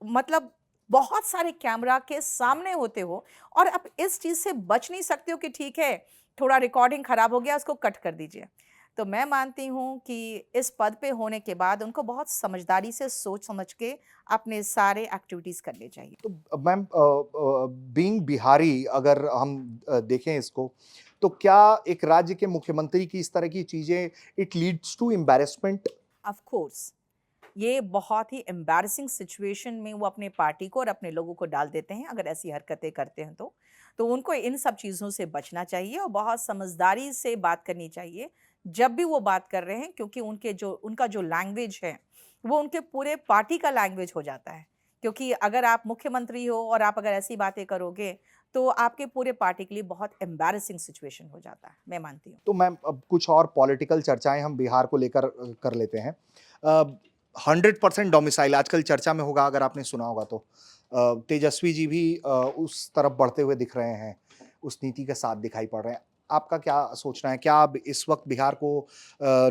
मतलब बहुत सारे कैमरा के सामने होते हो और आप इस चीज़ से बच नहीं सकते हो कि ठीक है, थोड़ा रिकॉर्डिंग खराब हो गया, उसको कट कर दीजिए। तो मैं मानती हूँ कि इस पद पे होने के बाद उनको बहुत समझदारी से सोच समझ के अपने सारे एक्टिविटीज़ करने चाहिए। तो मैम बीइंग बिहारी अगर हम देखें इसको, तो क्या एक राज्य के मुख्यमंत्री की इस तरह की चीज़ें it leads to embarrassment? Of course ये बहुत ही एम्बैरेसिंग सिचुएशन में वो अपने पार्टी को और अपने लोगों को डाल देते हैं अगर ऐसी हरकतें करते हैं तो। तो उनको इन सब चीज़ों से बचना चाहिए और बहुत समझदारी से बात करनी चाहिए, जब भी वो बात कर रहे हैं, क्योंकि उनका जो लैंग्वेज है, वो उनके पूरे पार्टी का लैंग्वेज हो जाता है। क्योंकि अगर आप मुख्यमंत्री हो और आप अगर ऐसी बातें करोगे, तो आपके पूरे पार्टी के लिए बहुत एम्बैरेसिंग सिचुएशन हो जाता है, मैं मानती हूँ। तो मैम अब कुछ और पॉलिटिकल चर्चाएँ हम बिहार को लेकर कर लेते हैं। 100% डोमिसाइल आजकल चर्चा में होगा अगर आपने सुना होगा तो। तेजस्वी जी भी उस तरफ बढ़ते हुए दिख रहे हैं, उस नीति के साथ दिखाई पड़ रहे हैं। आपका क्या सोचना है? क्या अब इस वक़्त बिहार को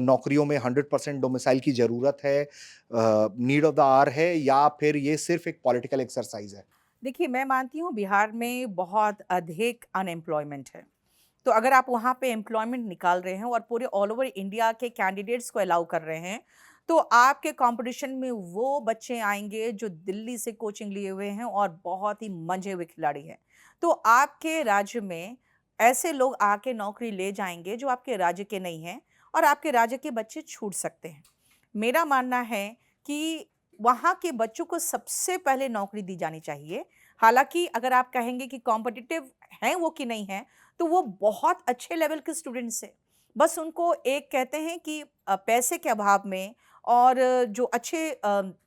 नौकरियों में 100% डोमिसाइल की ज़रूरत है, नीड ऑफ द आवर है या फिर ये सिर्फ़ एक पॉलिटिकल एक्सरसाइज़ है? देखिए, मैं मानती हूँ बिहार में बहुत अधिक अनएम्प्लॉयमेंट है। तो अगर आप वहाँ पे एम्प्लॉयमेंट निकाल रहे हैं और पूरे ऑल ओवर इंडिया के कैंडिडेट्स को अलाउ कर रहे हैं, तो आपके कॉम्पिटिशन में वो बच्चे आएँगे जो दिल्ली से कोचिंग लिए हुए हैं और बहुत ही मंझे हुए खिलाड़ी हैं। तो आपके राज्य में ऐसे लोग आके नौकरी ले जाएँगे जो आपके राज्य के नहीं हैं और आपके राज्य के बच्चे छूट सकते हैं। मेरा मानना है कि वहाँ के बच्चों को सबसे पहले नौकरी दी जानी चाहिए। हालाँकि अगर आप कहेंगे कि कॉम्पिटिटिव हैं वो कि नहीं हैं, तो वो बहुत अच्छे लेवल के स्टूडेंट्स हैं। बस उनको एक कहते हैं कि पैसे के अभाव में और जो अच्छे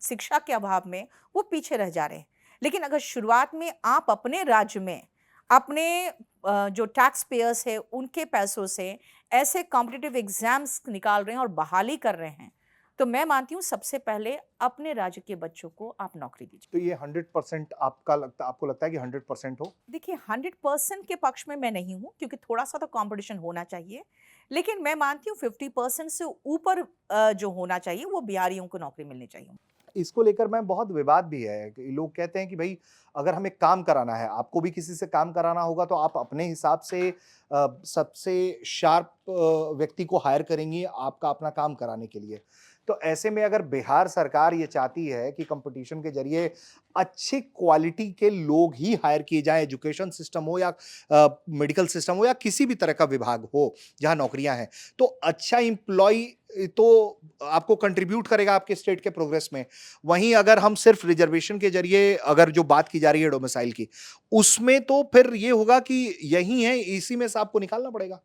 शिक्षा के अभाव में वो पीछे रह जा रहे हैं। लेकिन अगर शुरुआत में आप अपने राज्य में अपने जो टैक्स पेयर्स हैं उनके पैसों से ऐसे कॉम्पिटिटिव एग्ज़ाम्स निकाल रहे हैं और बहाली कर रहे हैं, तो मैं मानती हूँ सबसे पहले अपने राज्य के बच्चों को आप नौकरी दीजिए। तो ये 100% आपको लगता है कि 100% हो? देखिए 100% के पक्ष में मैं नहीं हूँ क्योंकि थोड़ा-सा तो कॉम्पिटिशन होना चाहिए। लेकिन मैं मानती हूँ 50% से ऊपर जो होना चाहिए वो बिहारियों को नौकरी मिलनी चाहिए। इसको लेकर मैम बहुत विवाद भी है कि लोग कहते हैं कि भई अगर हमें काम कराना है, आपको भी किसी से काम कराना होगा तो आप अपने हिसाब से सबसे शार्प व्यक्ति को हायर करेंगी आपका अपना काम कराने के लिए। तो ऐसे में अगर बिहार सरकार ये चाहती है कि कॉम्पिटिशन के ज़रिए अच्छी क्वालिटी के लोग ही हायर किए जाएँ, एजुकेशन सिस्टम हो या मेडिकल सिस्टम हो या किसी भी तरह का विभाग हो, जहाँ नौकरियाँ हैं, तो अच्छा एम्प्लॉयी तो आपको कंट्रीब्यूट करेगा आपके स्टेट के प्रोग्रेस में। वहीं अगर हम सिर्फ रिजर्वेशन के ज़रिए अगर जो बात की जा रही है डोमिसाइल की, उसमें तो फिर ये होगा कि यही है, इसी में से आपको निकालना पड़ेगा।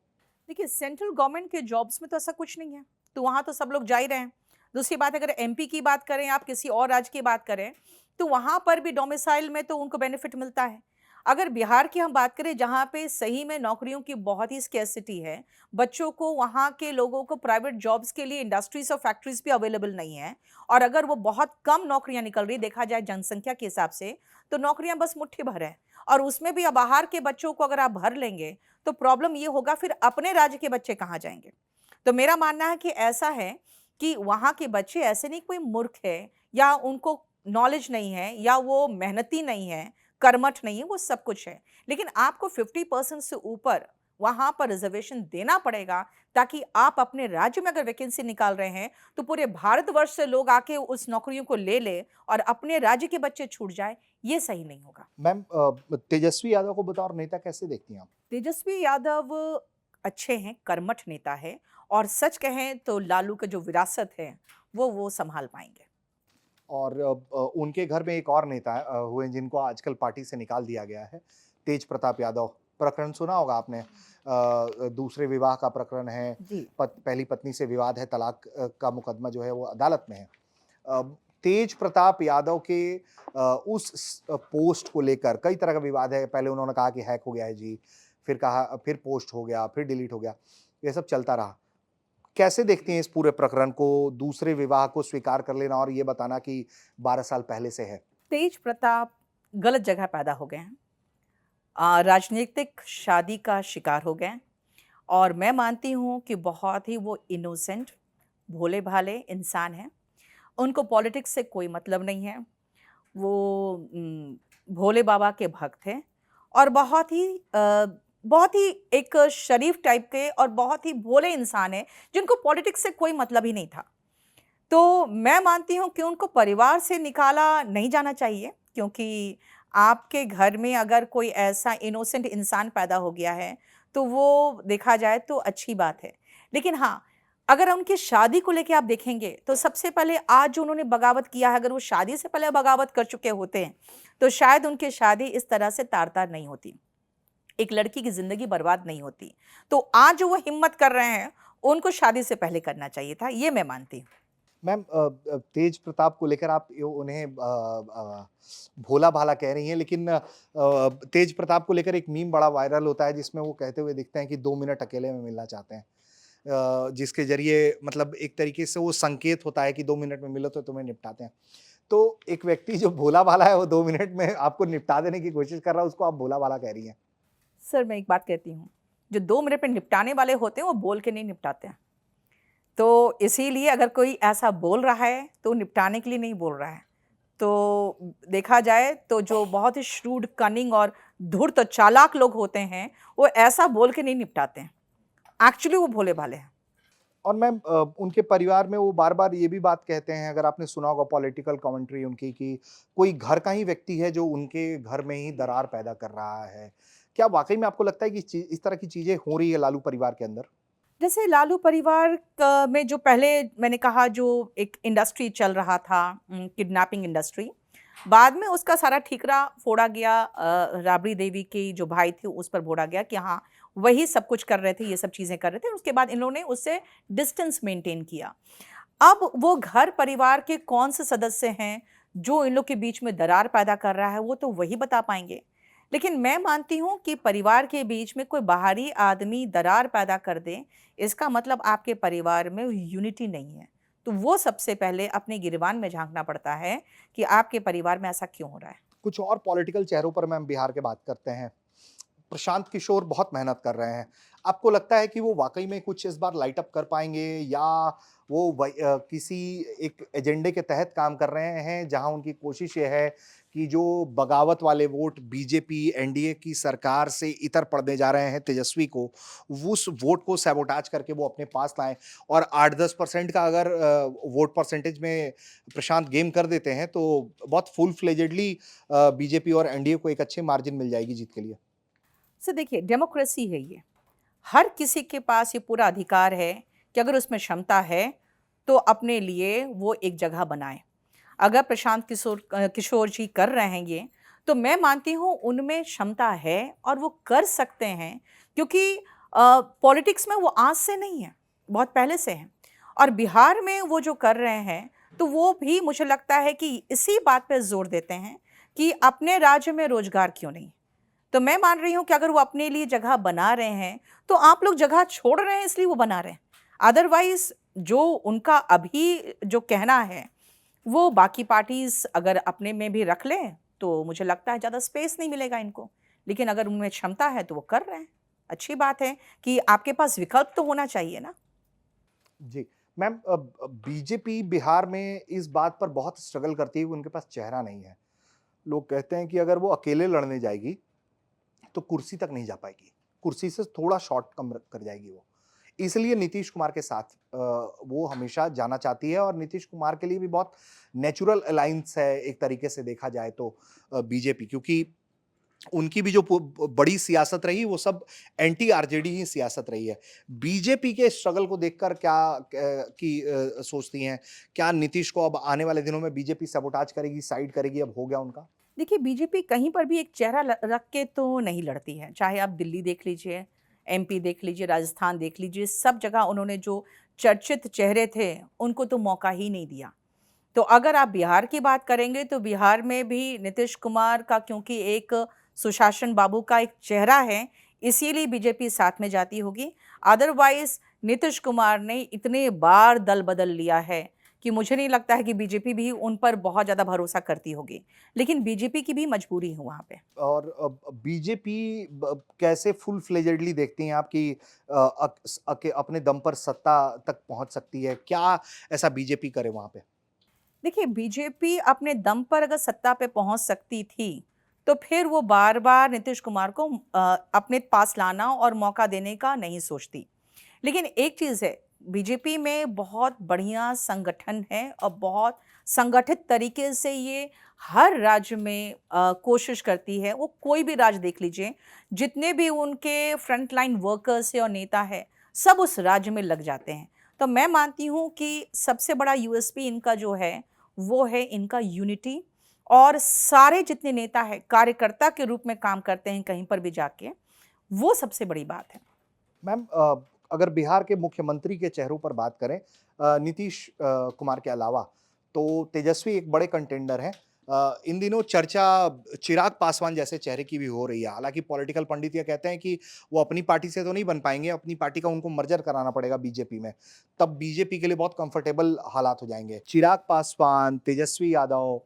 देखिए सेंट्रल गवर्नमेंट के जॉब्स में तो ऐसा कुछ नहीं है, तो वहाँ तो सब लोग जा ही रहे हैं। दूसरी बात अगर एमपी की बात करें, आप किसी और राज्य की बात करें, तो वहाँ पर भी डोमिसाइल में तो उनको बेनिफिट मिलता है। अगर बिहार की हम बात करें जहाँ पे सही में नौकरियों की बहुत ही स्कैर्सिटी है, बच्चों को वहाँ के लोगों को प्राइवेट जॉब्स के लिए इंडस्ट्रीज़ और फैक्ट्रीज़ भी अवेलेबल नहीं है और अगर वो बहुत कम नौकरियाँ निकल रही देखा जाए जनसंख्या के हिसाब से, तो नौकरियाँ बस मुट्ठी भर है और उसमें भी अब बाहर के बच्चों को अगर आप भर लेंगे, तो प्रॉब्लम ये होगा फिर अपने राज्य के बच्चे कहाँ जाएँगे? तो मेरा मानना है कि ऐसा है कि वहाँ के बच्चे ऐसे नहीं कोई मूर्ख है या उनको नॉलेज नहीं है या वो मेहनती नहीं है, कर्मठ नहीं है, वो सब कुछ है। लेकिन आपको 50% से ऊपर वहाँ पर रिज़र्वेशन देना पड़ेगा ताकि आप अपने राज्य में अगर वैकेंसी निकाल रहे हैं, तो पूरे भारतवर्ष से लोग आके उस नौकरियों को ले लें और अपने राज्य के बच्चे छूट जाएँ, ये सही नहीं होगा। मैम तेजस्वी यादव को बतौर नेता कैसे देखती हैं आप? तेजस्वी यादव अच्छे हैं, कर्मठ नेता है और सच कहें तो लालू का जो विरासत है, वो सँभाल पाएँगे। और उनके घर में एक और नेता हुए जिनको आजकल पार्टी से निकाल दिया गया है, तेज प्रताप यादव। प्रकरण सुना होगा आपने दूसरे विवाह का प्रकरण है, जी। पहली पत्नी से विवाद है, तलाक का मुकदमा जो है वो अदालत में है। अ, तेज प्रताप यादव के पोस्ट को लेकर कई तरह का विवाद है। पहले उन्होंने कहा कि हैक हो गया है जी, फिर पोस्ट हो गया, फिर डिलीट हो गया। ये सब चलता रहा। कैसे देखती हैं इस पूरे प्रकरण को, दूसरे विवाह को स्वीकार कर लेना और ये बताना कि 12 साल पहले से है? तेज प्रताप गलत जगह पैदा हो गए हैं। राजनीतिक शादी का शिकार हो गए हैं और मैं मानती हूँ कि बहुत ही वो इनोसेंट, भोले-भाले इंसान हैं। उनको पॉलिटिक्स से कोई मतलब नहीं है। वो भोले बाबा के भक्त हैं और बहुत ही एक शरीफ टाइप के और बहुत ही भोले इंसान हैं, जिनको पॉलिटिक्स से कोई मतलब ही नहीं था। तो मैं मानती हूँ कि उनको परिवार से निकाला नहीं जाना चाहिए क्योंकि आपके घर में अगर कोई ऐसा इनोसेंट इंसान पैदा हो गया है, तो वो देखा जाए तो अच्छी बात है। लेकिन हाँ, अगर उनकी शादी को लेके आप देखेंगे, तो सबसे पहले आज जो उन्होंने बगावत किया है, अगर वो शादी से पहले बगावत कर चुके होते हैं, तो शायद उनकी शादी इस तरह से तार-तार नहीं होती। एक लड़की की ज़िंदगी बर्बाद नहीं होती। तो आज जो वो हिम्मत कर रहे हैं, उनको शादी से पहले करना चाहिए था, ये मैं मानती हूँ। मैम तेज प्रताप को लेकर आप उन्हें भोला-भाला कह रही हैं लेकिन तेज प्रताप को लेकर एक मीम बड़ा वायरल होता है जिसमें वो कहते हुए दिखते हैं कि 2 मिनट अकेले में मिलना चाहते हैं। जिसके ज़रिए मतलब एक तरीके से वो संकेत होता है कि 2 मिनट में मिलो तो तुम्हें निपटाते हैं। तो एक व्यक्ति जो भोला-भाला है वो 2 मिनट में आपको निपटा देने की कोशिश कर रहा है, उसको आप भोला-भाला कह रही हैं। सर, मैं एक बात कहती हूँ, जो 2 मिनट में निपटाने वाले होते हैं, वो बोल के नहीं निपटाते हैं। तो इसीलिए अगर कोई ऐसा बोल रहा है, तो निपटाने के लिए नहीं बोल रहा है। तो देखा जाए तो जो बहुत ही श्रूड, कनिंग और धूर्त और चालाक लोग होते हैं, वो ऐसा बोल के नहीं निपटाते हैं। एक्चुअली वो भोले-भाले हैं। और मैम उनके परिवार में वो बार-बार ये भी बात कहते हैं, अगर आपने सुना होगा पॉलिटिकल कमेंट्री उनकी कि कोई घर का ही व्यक्ति है जो उनके घर में ही दरार पैदा कर रहा है। क्या वाक़ई में आपको लगता है कि इस तरह की चीज़ें हो रही है लालू परिवार के अंदर? जैसे लालू परिवार में जो पहले मैंने कहा जो एक इंडस्ट्री चल रहा था किडनैपिंग इंडस्ट्री, बाद में उसका सारा ठीकरा फोड़ा गया, राबड़ी देवी की जो भाई थे उस पर बोला गया कि हाँ, वही सब कुछ कर रहे थे, ये सब चीज़ें कर रहे थे। उसके बाद इन लोगों ने उससे डिस्टेंस मेंटेन किया। अब वो घर परिवार के कौन से सदस्य हैं जो इन लोग के बीच में दरार पैदा कर रहा है, वो तो वही बता पाएँगे। लेकिन मैं मानती हूँ कि परिवार के बीच में कोई बाहरी आदमी दरार पैदा कर दे, इसका मतलब आपके परिवार में यूनिटी नहीं है। तो वो सबसे पहले अपने गिरबान में झाँकना पड़ता है कि आपके परिवार में ऐसा क्यों हो रहा है? कुछ और पॉलिटिकल चेहरों पर मैम बिहार के बात करते हैं। प्रशांत किशोर बहुत मेहनत कर रहे हैं। आपको लगता है कि वो वाक़ई में कुछ इस बार लाइट अप कर पाएँगे या वो किसी एक एजेंडे के तहत काम कर रहे हैं, जहाँ उनकी कोशिश ये है कि जो बगावत वाले वोट बीजेपी, एनडीए की सरकार से इतर पड़ने जा रहे हैं तेजस्वी को, वो उस वोट को सैबोटाज करके वो अपने पास लाएँ और 8-10% का अगर वोट परसेंटेज में प्रशांत गेम कर देते हैं, तो बहुत फुल फ्लेजेडली बीजेपी और एनडीए को एक अच्छे मार्जिन मिल जाएगी जीत के लिए। सो देखिए, डेमोक्रेसी है ये। हर किसी के पास ये पूरा अधिकार है कि अगर उसमें क्षमता है, तो अपने लिए वो एक जगह बनाए। अगर प्रशांत किशोर जी कर रहे हैं ये, तो मैं मानती हूँ उनमें क्षमता है और वो कर सकते हैं, क्योंकि पॉलिटिक्स में वो आज से नहीं है, बहुत पहले से हैं। और बिहार में वो जो कर रहे हैं, तो वो भी मुझे लगता है कि इसी बात पे ज़ोर देते हैं कि अपने राज्य में रोज़गार क्यों नहीं? तो मैं मान रही हूँ कि अगर वो अपने लिए जगह बना रहे हैं, तो आप लोग जगह छोड़ रहे हैं इसलिए वो बना रहे हैं। अदरवाइज़ जो उनका अभी जो कहना है, वो बाकी पार्टीज़ अगर अपने में भी रख लें, तो मुझे लगता है ज़्यादा स्पेस नहीं मिलेगा इनको। लेकिन अगर उनमें क्षमता है, तो वो कर रहे हैं। अच्छी बात है कि आपके पास विकल्प तो होना चाहिए ना। जी। मैम बीजेपी बिहार में इस बात पर बहुत स्ट्रगल करती है कि उनके पास चेहरा नहीं है। लोग कहते हैं कि अगर वो अकेले लड़ने जाएगी, तो कुर्सी तक नहीं जा पाएगी। कुर्सी से थोड़ा शॉर्ट कम र कर जाएगी वो। इसलिए नीतीश कुमार के साथ वो हमेशा जाना चाहती है और नीतीश कुमार के लिए भी बहुत नेचुरल अलायंस है एक तरीके से देखा जाए तो बीजेपी क्योंकि उनकी भी जो बड़ी सियासत रही वो सब एंटी आरजेडी ही सियासत रही है। बीजेपी के स्ट्रगल को देखकर क्या सोचती हैं? क्या नीतीश को अब आने वाले दिनों में बीजेपी सबोटाज करेगी, साइड करेगी, अब हो गया उनका? देखिए, बीजेपी कहीं पर भी एक चेहरा रख के तो नहीं लड़ती है। चाहे आप दिल्ली देख लीजिए, एमपी देख लीजिए, राजस्थान देख लीजिए, सब जगह उन्होंने जो चर्चित चेहरे थे, उनको तो मौका ही नहीं दिया। तो अगर आप बिहार की बात करेंगे, तो बिहार में भी नीतीश कुमार का क्योंकि एक सुशासन बाबू का एक चेहरा है, इसीलिए बीजेपी साथ में जाती होगी। अदरवाइज़ नीतीश कुमार ने इतने बार दल बदल लिया है कि मुझे नहीं लगता है कि बीजेपी भी उन पर बहुत ज़्यादा भरोसा करती होगी। लेकिन बीजेपी की भी मजबूरी है वहाँ पे। और बीजेपी कैसे फुल फ्लेजेडली देखती हैं आप कि अपने दम पर सत्ता तक पहुंच सकती है? क्या ऐसा बीजेपी करे वहां पे? देखिए, बीजेपी अपने दम पर अगर सत्ता पे पहुँच सकती थी, तो फिर वो बार-बार नीतीश कुमार को अपने पास लाना और मौका देने का नहीं सोचती। लेकिन एक चीज़ है, बीजेपी में बहुत बढ़िया संगठन है और बहुत संगठित तरीके से ये हर राज्य में कोशिश करती है। वो कोई भी राज्य देख लीजिए, जितने भी उनके फ्रंट लाइन वर्कर्स हैं और नेता हैं, सब उस राज्य में लग जाते हैं। तो मैं मानती हूँ कि सबसे बड़ा यूएसपी इनका जो है, वो है इनका यूनिटी और सारे जितने नेता हैं, कार्यकर्ता के रूप में काम करते हैं कहीं पर भी जाके, वो सबसे बड़ी बात है। मैम अगर बिहार के मुख्यमंत्री के चेहरों पर बात करें नीतीश कुमार के अलावा तो तेजस्वी एक बड़े कंटेंडर हैं। इन दिनों चर्चा चिराग पासवान जैसे चेहरे की भी हो रही है। हालांकि पॉलिटिकल पंडित ये कहते हैं कि वो अपनी पार्टी से तो नहीं बन पाएंगे, अपनी पार्टी का उनको मर्जर कराना पड़ेगा बीजेपी में। तब बीजेपी के लिए बहुत कंफर्टेबल हालात हो जाएंगे। चिराग पासवान, तेजस्वी यादव,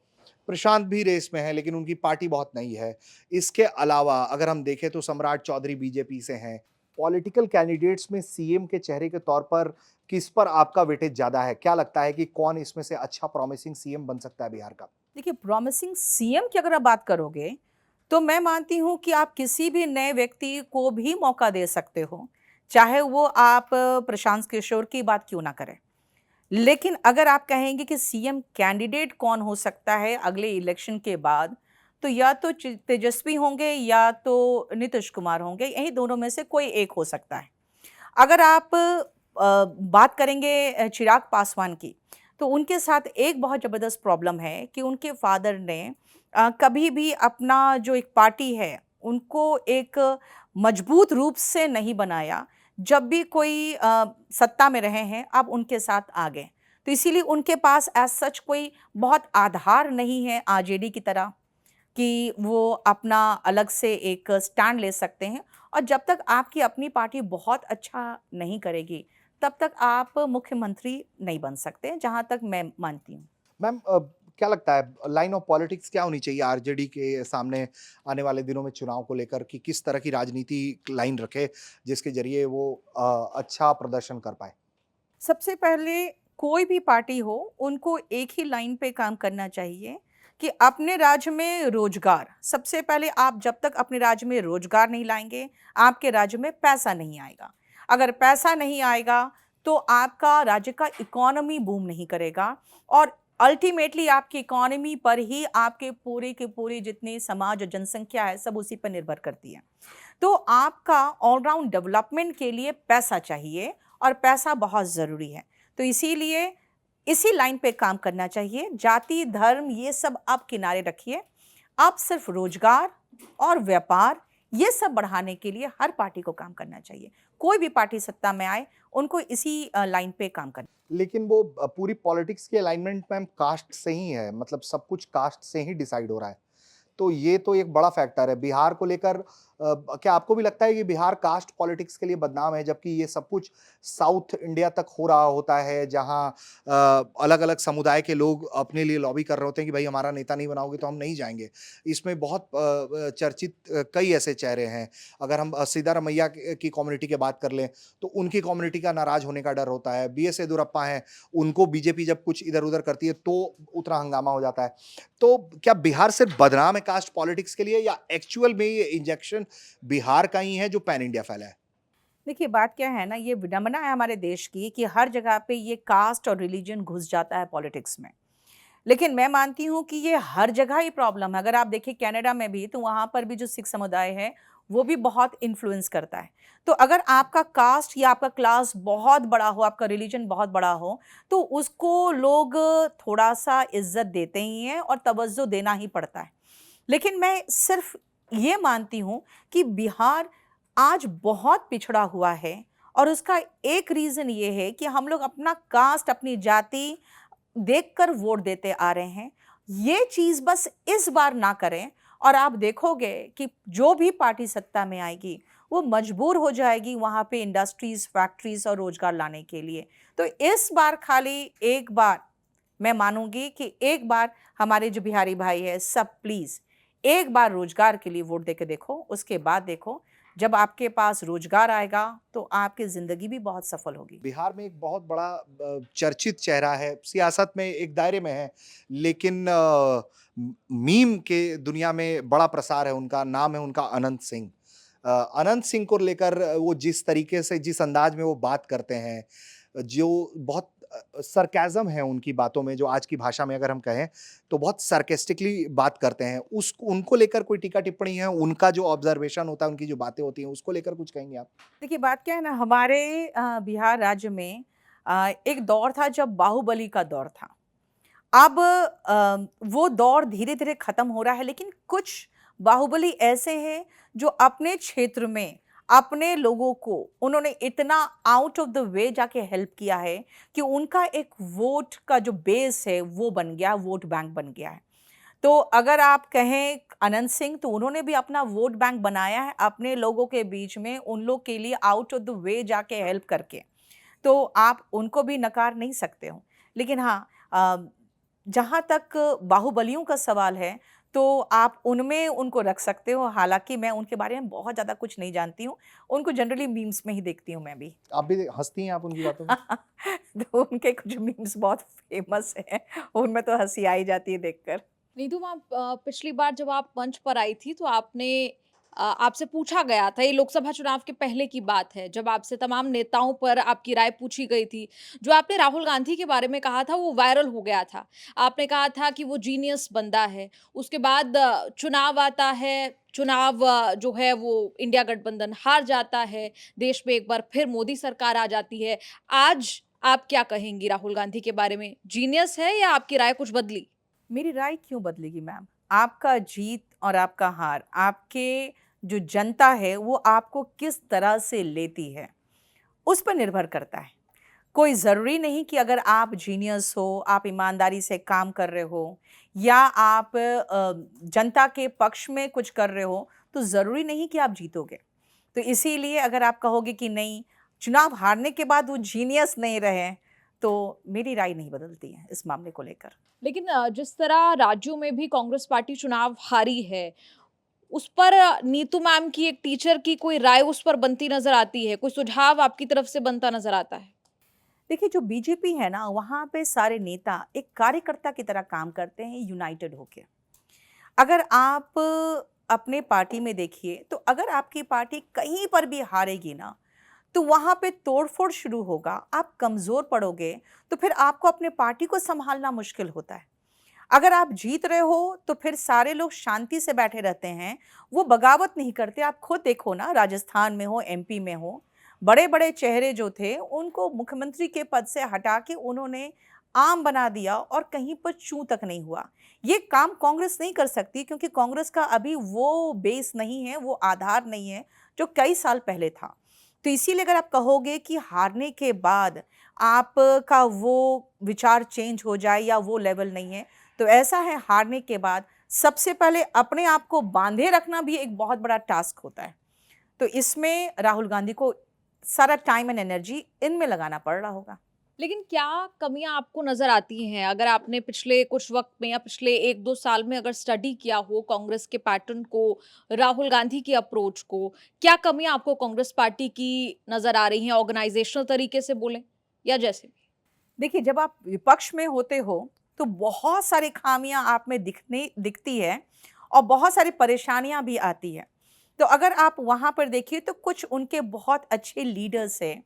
प्रशांत भी रेस में है लेकिन उनकी पार्टी बहुत नई है। इसके अलावा अगर हम देखें तो सम्राट चौधरी बीजेपी से हैं। पॉलिटिकल कैंडिडेट्स में सीएम के चेहरे के तौर पर किस पर आपका वेटेज ज़्यादा है? क्या लगता है कि कौन इसमें से अच्छा प्रॉमिसिंग सीएम बन सकता है बिहार का? देखिए, प्रॉमिसिंग सीएम की अगर आप बात करोगे, तो मैं मानती हूँ कि आप किसी भी नए व्यक्ति को भी मौका दे सकते हो, चाहे वो आप प्रशांत किशोर की बात क्यों ना करें। लेकिन अगर आप कहेंगे कि सीएम कैंडिडेट कौन हो सकता है अगले इलेक्शन के बाद, तो या तो तेजस्वी होंगे या तो नीतीश कुमार होंगे, यही दोनों में से कोई एक हो सकता है। अगर आप बात करेंगे चिराग पासवान की, तो उनके साथ एक बहुत ज़बरदस्त प्रॉब्लम है कि उनके फादर ने कभी भी अपना जो एक पार्टी है, उनको एक मजबूत रूप से नहीं बनाया। जब भी कोई सत्ता में रहे हैं, अब उनके साथ आ गए। तो इसीलिए उनके पास एज़ सच कोई बहुत आधार नहीं है आरजेडी की तरह कि वो अपना अलग से एक स्टैंड ले सकते हैं। और जब तक आपकी अपनी पार्टी बहुत अच्छा नहीं करेगी, तब तक आप मुख्यमंत्री नहीं बन सकते, जहाँ तक मैं मानती हूँ। मैम क्या लगता है लाइन ऑफ पॉलिटिक्स क्या होनी चाहिए आरजेडी के सामने आने वाले दिनों में चुनाव को लेकर कि किस तरह की राजनीति लाइन रखे जिसके ज़रिए वो अच्छा प्रदर्शन कर पाएँ? सबसे पहले कोई भी पार्टी हो, उनको एक ही लाइन पे काम करना चाहिए कि अपने राज्य में रोजगार, सबसे पहले आप जब तक अपने राज्य में रोजगार नहीं लाएंगे, आपके राज्य में पैसा नहीं आएगा। अगर पैसा नहीं आएगा, तो आपका राज्य का इकोनॉमी बूम नहीं करेगा और अल्टीमेटली आपकी इकोनॉमी पर ही आपके पूरे के पूरे जितने समाज और जनसंख्या है, सब उसी पर निर्भर करती है। तो आपका ऑलराउंड डेवलपमेंट के लिए पैसा चाहिए और पैसा बहुत ज़रूरी है। तो इसीलिए इसी लाइन पे काम करना चाहिए। जाति, धर्म ये सब आप किनारे रखिए। आप सिर्फ रोज़गार और व्यापार ये सब बढ़ाने के लिए हर पार्टी को काम करना चाहिए। कोई भी पार्टी सत्ता में आए, उनको इसी लाइन पे काम करना। लेकिन वो पूरी पॉलिटिक्स की अलाइनमेंट मैम कास्ट से ही है, मतलब सब कुछ कास्ट से ही डिसाइड हो रहा है। तो ये तो एक बड़ा फैक्टर है। बिहार को लेकर क्या आपको भी लगता है कि बिहार कास्ट पॉलिटिक्स के लिए बदनाम है, जबकि ये सब कुछ साउथ इंडिया तक हो रहा होता है, जहाँ अलग-अलग समुदाय के लोग अपने लिए लॉबी कर रहे होते हैं कि भाई हमारा नेता नहीं बनाओगे तो हम नहीं जाएँगे। इसमें बहुत चर्चित कई ऐसे चेहरे हैं। अगर हम सिद्धारमैया की कम्युनिटी की बात कर लें, तो उनकी कम्युनिटी का नाराज़ होने का डर होता है। बीएस येदियुरप्पा हैं, उनको बीजेपी जब कुछ इधर-उधर करती है, तो उतना हंगामा हो जाता है। तो क्या बिहार सिर्फ बदनाम है कास्ट पॉलिटिक्स के लिए या एक्चुअल में ये इंजेक्शन बिहार का ही है जो पैन इंडिया फैला है? देखिए, बात क्या है ना, ये विडंबना है हमारे देश की कि हर जगह पे ये कास्ट और रिलीजन घुस जाता है पॉलिटिक्स में। लेकिन मैं मानती हूँ कि ये हर जगह ही प्रॉब्लम है। अगर आप देखिए कनाडा में भी, तो वहाँ पर भी जो सिख समुदाय है, वो भी बहुत इन्फ्लुएंस करता है। तो अगर आपका कास्ट या आपका क्लास बहुत बड़ा हो, आपका रिलीजन बहुत बड़ा हो, तो उसको लोग थोड़ा-सा इज़्ज़त देते ही हैं और तवज्जो देना ही पड़ता है। लेकिन मैं सिर्फ़ ये मानती हूँ कि बिहार आज बहुत पिछड़ा हुआ है और उसका एक रीज़न ये है कि हम लोग अपना कास्ट, अपनी जाति देखकर वोट देते आ रहे हैं। ये चीज़ बस इस बार ना करें और आप देखोगे कि जो भी पार्टी सत्ता में आएगी, वो मजबूर हो जाएगी वहाँ पे इंडस्ट्रीज़, फैक्ट्रीज़ और रोज़गार लाने के लिए। तो इस बार खाली एक बार मैं मानूँगी कि एक बार हमारे जो बिहारी भाई हैं, सब प्लीज़ एक बार रोज़गार के लिए वोट देके देखो, उसके बाद देखो, जब आपके पास रोज़गार आएगा, तो आपकी ज़िंदगी भी बहुत सफल होगी। बिहार में एक बहुत बड़ा चर्चित चेहरा है, सियासत में एक दायरे में है, लेकिन मीम के दुनिया में बड़ा प्रसार है उनका, नाम है उनका अनंत सिंह। अनंत सिंह को लेकर वो जिस तरीके से, जिस अंदाज में वो बात करते हैं, जो बहुत सरकाज़्म है उनकी बातों में, जो आज की भाषा में अगर हम कहें, तो बहुत सार्कास्टिकली बात करते हैं। उस उनको लेकर कोई टीका-टिप्पणी है? उनका जो ऑब्ज़र्वेशन होता है, उनकी जो बातें होती हैं, उसको लेकर कुछ कहेंगे आप? देखिए, बात क्या है ना, हमारे बिहार राज्य में एक दौर था जब बाहुबली का दौर था। अब वो दौर धीरे-धीरे खत्म हो रहा है, लेकिन कुछ बाहुबली ऐसे हैं जो अपने क्षेत्र में अपने लोगों को उन्होंने इतना आउट ऑफ द वे जाके हेल्प किया है कि उनका एक वोट का जो बेस है वो बन गया, वोट बैंक बन गया है। तो अगर आप कहें अनंत सिंह, तो उन्होंने भी अपना वोट बैंक बनाया है अपने लोगों के बीच में, उन लोग के लिए आउट ऑफ द वे जाके हेल्प करके। तो आप उनको भी नकार नहीं सकते हो। लेकिन हाँ, जहाँ तक बाहुबलियों का सवाल है, तो आप उनमें उनको रख सकते हो। हालाँकि मैं उनके बारे में बहुत ज़्यादा कुछ नहीं जानती हूँ। उनको जनरली मीम्स में ही देखती हूँ मैं भी। आप भी हँसती हैं आप उनकी बातों पे? तो उनके कुछ मीम्स बहुत फ़ेमस हैं, उनमें तो हँसी आ ही जाती है देखकर। नीतू मैम, पिछली बार जब आप मंच पर आई थी तो आपसे पूछा गया था, ये लोकसभा चुनाव के पहले की बात है, जब आपसे तमाम नेताओं पर आपकी राय पूछी गई थी। जो आपने राहुल गांधी के बारे में कहा था वो वायरल हो गया था। आपने कहा था कि वो जीनियस बंदा है। उसके बाद चुनाव आता है, चुनाव जो है वो इंडिया गठबंधन हार जाता है, देश में एक बार फिर मोदी सरकार आ जाती है। आज आप क्या कहेंगी राहुल गांधी के बारे में? जीनियस है या आपकी राय कुछ बदली? मेरी राय क्यों बदलेगी मैम? आपका जीत और आपका हार, आपके जो जनता है वो आपको किस तरह से लेती है, उस पर निर्भर करता है। कोई ज़रूरी नहीं कि अगर आप जीनियस हो, आप ईमानदारी से काम कर रहे हो या आप जनता के पक्ष में कुछ कर रहे हो, तो ज़रूरी नहीं कि आप जीतोगे। तो इसीलिए अगर आप कहोगे कि नहीं, चुनाव हारने के बाद वो जीनियस नहीं रहे, तो मेरी राय नहीं बदलती है इस मामले को लेकर। लेकिन जिस तरह राज्यों में भी कांग्रेस पार्टी चुनाव हारी है, उस पर नीतू मैम की एक टीचर की कोई राय उस पर बनती नज़र आती है? कोई सुझाव आपकी तरफ से बनता नज़र आता है? देखिए, जो बीजेपी है ना, वहाँ पे सारे नेता एक कार्यकर्ता की तरह काम करते हैं यूनाइटेड होके। अगर आप अपने पार्टी में देखिए, तो अगर आपकी पार्टी कहीं पर भी हारेगी ना, तो वहाँ पे तोड़-फोड़ शुरू होगा, आप कमज़ोर पड़ोगे, तो फिर आपको अपने पार्टी को सँभालना मुश्किल होता है। अगर आप जीत रहे हो, तो फिर सारे लोग शांति से बैठे रहते हैं, वो बगावत नहीं करते। आप खुद देखो ना, राजस्थान में हो, एमपी में हो, बड़े-बड़े चेहरे जो थे, उनको मुख्यमंत्री के पद से हटा के उन्होंने आम बना दिया और कहीं पर चूँ तक नहीं हुआ। ये काम कांग्रेस नहीं कर सकती क्योंकि कांग्रेस का अभी वो बेस नहीं है, वो आधार नहीं है, जो कई साल पहले था। तो इसीलिए अगर आप कहोगे कि हारने के बाद आपका वो विचार चेंज हो जाए या वो लेवल नहीं है, तो ऐसा है, हारने के बाद सबसे पहले अपने आप को बांधे रखना भी एक बहुत बड़ा टास्क होता है। तो इसमें राहुल गांधी को सारा टाइम एंड एनर्जी इनमें लगाना पड़ रहा होगा। लेकिन क्या कमियाँ आपको नज़र आती हैं? अगर आपने पिछले कुछ वक़्त में या पिछले 1-2 साल में अगर स्टडी किया हो कांग्रेस के पैटर्न को, राहुल गांधी की अप्रोच को, क्या कमियाँ आपको कांग्रेस पार्टी की नज़र आ रही हैं ऑर्गेनाइज़ेशनल तरीके से बोलें या जैसे भी? देखिए, जब आप विपक्ष में होते हो, तो बहुत सारी खामियां आप में दिखती है और बहुत सारी परेशानियां भी आती है। तो अगर आप वहां पर देखिए, तो कुछ उनके बहुत अच्छे लीडर्स हैं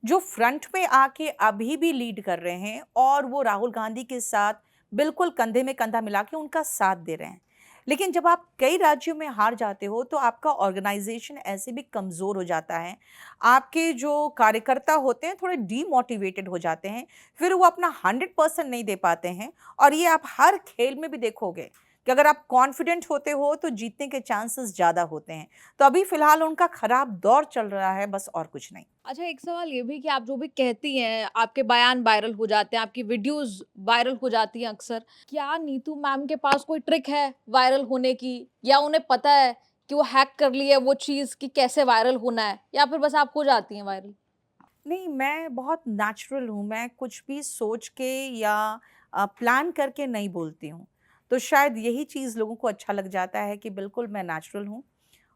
जो फ्रंट में आके अभी भी लीड कर रहे हैं और वो राहुल गांधी के साथ बिल्कुल कंधे में कंधा मिला के उनका साथ दे रहे हैं। लेकिन जब आप कई राज्यों में हार जाते हो, तो आपका ऑर्गेनाइजेशन ऐसे भी कमज़ोर हो जाता है। आपके जो कार्यकर्ता होते हैं थोड़े डीमोटिवेटेड हो जाते हैं, फिर वो अपना 100% नहीं दे पाते हैं और ये आप हर खेल में भी देखोगे कि अगर आप कॉन्फिडेंट होते हो तो जीतने के चांसेस ज़्यादा होते हैं। तो अभी फ़िलहाल उनका खराब दौर चल रहा है, बस और कुछ नहीं। अच्छा, एक सवाल ये भी कि आप जो भी कहती हैं, आपके बयान वायरल हो जाते हैं, आपकी वीडियोज़ वायरल हो जाती हैं अक्सर। क्या नीतू मैम के पास कोई ट्रिक है वायरल होने की या उन्हें पता है कि वो हैक कर ली है वो चीज़ कि कैसे वायरल होना है या फिर बस आप हो जाती हैं वायरल? नहीं, मैं बहुत नेचुरल हूँ, मैं कुछ भी सोच के या प्लान करके नहीं बोलती हूँ। तो शायद यही चीज़ लोगों को अच्छा लग जाता है कि बिल्कुल मैं नेचुरल हूँ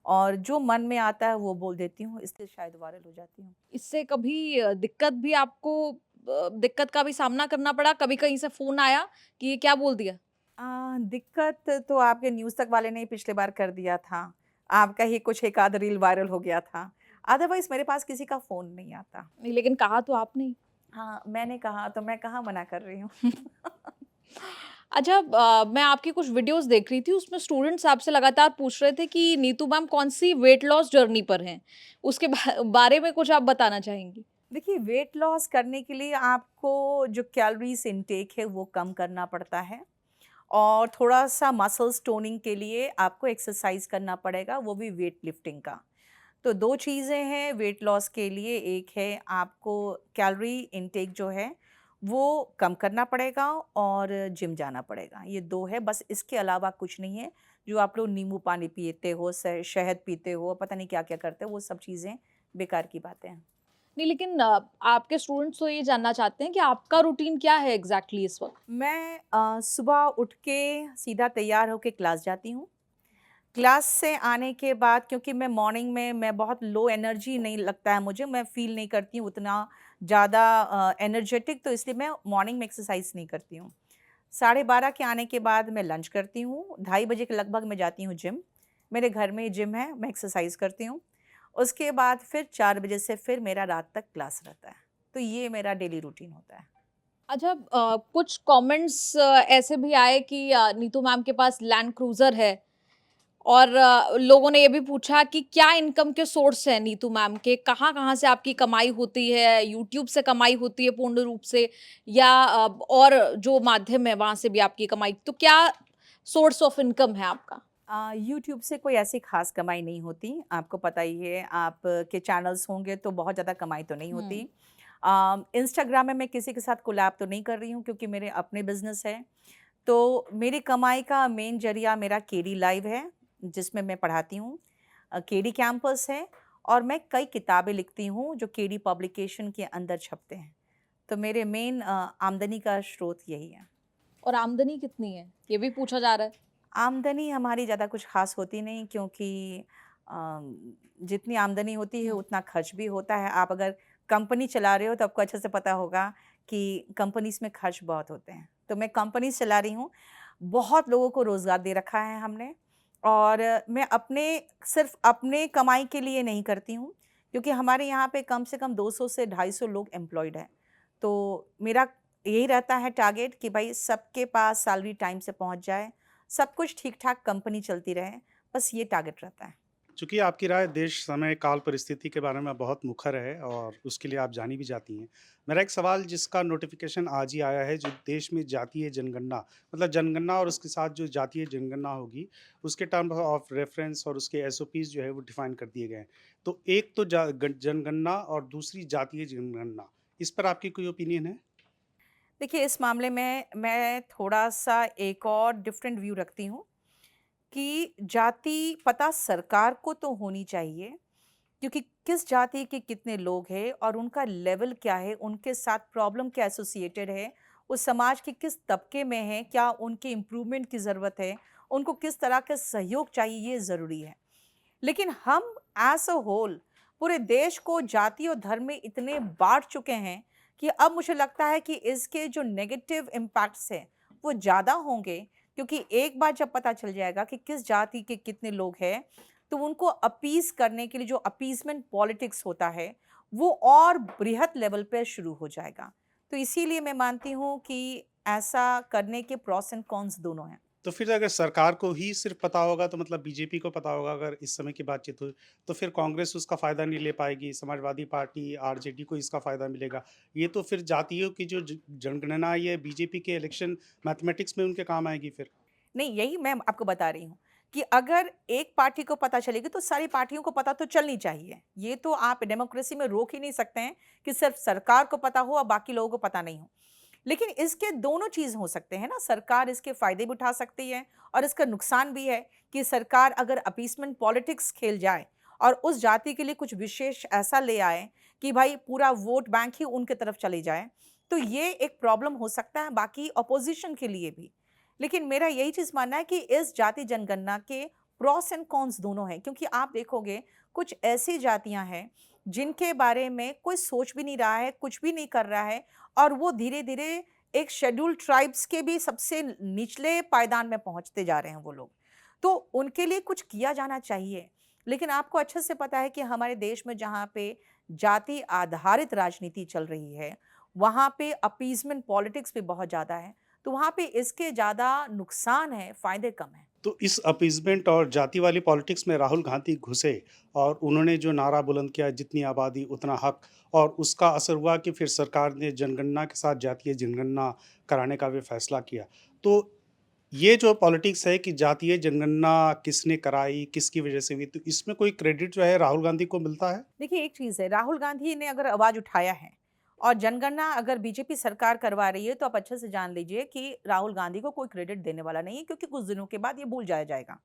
और जो मन में आता है वो बोल देती हूँ, इसलिए शायद वायरल हो जाती हूँ। इससे कभी दिक्कत भी आपको दिक्कत का भी सामना करना पड़ा? कभी कहीं से फ़ोन आया कि ये क्या बोल दिया? दिक्कत तो आपके न्यूज़ तक वाले ने ही पिछली बार कर दिया था। आपका ही कुछ एक आध रील वायरल हो गया था। अदरवाइज़ मेरे पास किसी का फ़ोन नहीं आता। नहीं, लेकिन कहा तो आपने ही। हाँ, मैंने कहा तो मैं कहाँ मना कर रही हूँ। अच्छा, मैं आपकी कुछ वीडियोज़ देख रही थी, उसमें स्टूडेंट्स आपसे लगातार पूछ रहे थे कि नीतू मैम कौन-सी वेट लॉस जर्नी पर हैं? उसके बारे में कुछ आप बताना चाहेंगी? देखिए, वेट लॉस करने के लिए आपको जो कैलोरीज़ इनटेक है वो कम करना पड़ता है और थोड़ा-सा मसल्स टोनिंग के लिए आपको एक्सरसाइज़ करना पड़ेगा, वो भी वेट लिफ्टिंग का। तो 2 चीज़ें हैं वेट लॉस के लिए, एक है आपको कैलोरी इनटेक जो है वो कम करना पड़ेगा और जिम जाना पड़ेगा। ये 2 है, बस इसके अलावा कुछ नहीं है। जो आप लोग नींबू पानी पीते हो, शहद पीते हो, पता नहीं क्या-क्या करते हो, वो सब चीज़ें बेकार की बातें हैं। नहीं, लेकिन आपके स्टूडेंट्स तो ये जानना चाहते हैं कि आपका रूटीन क्या है एग्ज़ैक्टली इस वक़्त? मैं सुबह उठ के सीधा तैयार होके क्लास जाती हूँ। क्लास से आने के बाद क्योंकि मैं मॉर्निंग में मैं बहुत लो एनर्जी नहीं लगता है मुझे, मैं फ़ील नहीं करती हूँ उतना ज़्यादा एनर्जेटिक, तो इसलिए मैं मॉर्निंग में एक्सरसाइज़ नहीं करती हूँ। 12:30 के आने के बाद मैं लंच करती हूँ, 2:30 बजे के लगभग मैं जाती हूँ जिम। मेरे घर में ही जिम है, मैं एक्सरसाइज़ करती हूँ। उसके बाद फिर 4 बजे से फिर मेरा रात तक क्लास रहता है। तो ये मेरा डेली रूटीन होता है। अच्छा, कुछ कमेंट्स ऐसे भी आए कि नीतू मैम के पास लैंड क्रूज़र है और लोगों ने ये भी पूछा कि क्या इनकम के सोर्स हैं नीतू मैम के? कहाँ-कहाँ से आपकी कमाई होती है? यूट्यूब से कमाई होती है पूर्ण रूप से या और जो माध्यम है वहाँ से भी आपकी कमाई? तो क्या सोर्स ऑफ इनकम है आपका? यूट्यूब से कोई ऐसी खास कमाई नहीं होती, आपको पता ही है, आप के चैनल्स होंगे तो बहुत ज़्यादा कमाई तो नहीं होती। हुँ। इंस्टाग्राम में मैं किसी के साथ कोलैब तो नहीं कर रही हूँ क्योंकि मेरे अपने बिज़नेस है। तो मेरी कमाई का मेन ज़रिया मेरा केडी लाइव है, जिसमें मैं पढ़ाती हूँ। केडी कैंपस है और मैं कई किताबें लिखती हूँ जो केडी पब्लिकेशन के अंदर छपते हैं। तो मेरे मेन आमदनी का स्रोत यही है। और आमदनी कितनी है? ये भी पूछा जा रहा है। आमदनी हमारी ज़्यादा कुछ ख़ास होती नहीं क्योंकि जितनी आमदनी होती है हुँ। उतना खर्च भी होता है। आप अगर कंपनी चला रहे हो तो आपको अच्छे से पता होगा कि कंपनीज़ में खर्च बहुत होते हैं। तो मैं कंपनीज़ चला रही हूँ, बहुत लोगों को रोज़गार दे रखा है हमने और मैं अपने सिर्फ़ अपने कमाई के लिए नहीं करती हूँ, क्योंकि हमारे यहाँ पे कम से कम 200 से 250 लोग एम्प्लॉयड हैं। तो मेरा यही रहता है टारगेट कि भाई सबके पास सैलरी टाइम से पहुँच जाए, सब कुछ ठीक-ठाक कंपनी चलती रहे, बस ये टारगेट रहता है। चूँकि आपकी राय देश, समय, काल, परिस्थिति के बारे में बहुत मुखर है और उसके लिए आप जानी भी जाती हैं। मेरा एक सवाल जिसका नोटिफ़िकेशन आज ही आया है, जो देश में जातीय जनगणना मतलब जनगणना और उसके साथ जो जातीय जनगणना होगी, उसके टर्म ऑफ रेफ़रेंस और उसके एसओपीज़ जो है वो डिफ़ाइन कर दिए गए हैं। तो एक तो जनगणना और दूसरी जातीय जनगणना, इस पर आपकी कोई ओपिनियन है? देखिए, इस मामले में मैं थोड़ा-सा एक और डिफरेंट व्यू रखती हूँ कि जाति पता सरकार को तो होनी चाहिए, क्योंकि किस जाति के कितने लोग हैं और उनका लेवल क्या है, उनके साथ प्रॉब्लम क्या एसोसिएटेड है, उस समाज के किस तबके में हैं, क्या उनके इम्प्रूवमेंट की ज़रूरत है, उनको किस तरह का सहयोग चाहिए, ये ज़रूरी है। लेकिन हम एज़ अ होल पूरे देश को जाति और धर्म में इतने बाँट चुके हैं कि अब मुझे लगता है कि इसके जो नेगेटिव इम्पैक्ट्स हैं, वो ज़्यादा होंगे, क्योंकि एक बार जब पता चल जाएगा कि किस जाति के कितने लोग हैं, तो उनको अपीज़ करने के लिए जो अपीज़मेंट पॉलिटिक्स होता है, वो और बृहत लेवल पे शुरू हो जाएगा। तो इसीलिए मैं मानती हूँ कि ऐसा करने के प्रोस एंड कॉन्स दोनों हैं। तो फिर अगर सरकार को ही सिर्फ़ पता होगा तो मतलब बीजेपी को पता होगा अगर इस समय की बातचीत हो, तो फिर कांग्रेस उसका फ़ायदा नहीं ले पाएगी, समाजवादी पार्टी, आरजेडी को इसका फ़ायदा मिलेगा। ये तो फिर जातियों की जो जनगणना ये बीजेपी के इलेक्शन मैथमेटिक्स में उनके काम आएगी फिर। नहीं, यही मैं आपको बता रही हूँ कि अगर एक पार्टी को पता चलेगी तो सारी पार्टियों को पता तो चलनी चाहिए। ये तो आप डेमोक्रेसी में रोक ही नहीं सकते हैं कि सिर्फ सरकार को पता हो और बाकी लोगों को पता नहीं हो। लेकिन इसके दोनों चीज़ हो सकते हैं ना, सरकार इसके फ़ायदे भी उठा सकती है और इसका नुकसान भी है कि सरकार अगर अपीसमेंट पॉलिटिक्स खेल जाए और उस जाति के लिए कुछ विशेष ऐसा ले आए कि भाई पूरा वोट बैंक ही उनके तरफ चले जाए, तो ये एक प्रॉब्लम हो सकता है बाकी अपोज़िशन के लिए भी। लेकिन मेरा यही चीज़ मानना है कि इस जाति जनगणना के प्रोस एंड कॉन्स दोनों हैं, क्योंकि आप देखोगे कुछ ऐसी जातियां हैं जिनके बारे में कोई सोच भी नहीं रहा है, कुछ भी नहीं कर रहा है और वो धीरे-धीरे एक शेड्यूल्ड ट्राइब्स के भी सबसे निचले पायदान में पहुंचते जा रहे हैं वो लोग। तो उनके लिए कुछ किया जाना चाहिए। लेकिन आपको अच्छे से पता है कि हमारे देश में जहाँ पे जाति आधारित राजनीति चल रही है, वहाँ पे अपीज़मेंट पॉलिटिक्स भी बहुत ज़्यादा है। तो वहाँ पे इसके ज़्यादा नुकसान है, फ़ायदे कम हैं। तो इस अपीज़मेंट और जाति वाली पॉलिटिक्स में राहुल गांधी घुसे और उन्होंने जो नारा बुलंद किया, जितनी आबादी उतना हक, और उसका असर हुआ कि फिर सरकार ने जनगणना के साथ जातीय जनगणना कराने का भी फैसला किया। तो ये जो पॉलिटिक्स है कि जातीय जनगणना किसने कराई, किसकी वजह से हुई, तो इसमें कोई क्रेडिट जो है राहुल गांधी को मिलता है? देखिए, एक चीज़ है, राहुल गांधी ने अगर आवाज़ उठाया है और जनगणना अगर बीजेपी सरकार करवा रही है, तो आप अच्छे से जान लीजिए कि राहुल गांधी को कोई क्रेडिट देने वाला नहीं है, क्योंकि कुछ दिनों के बाद ये भूल जाया जाएगा।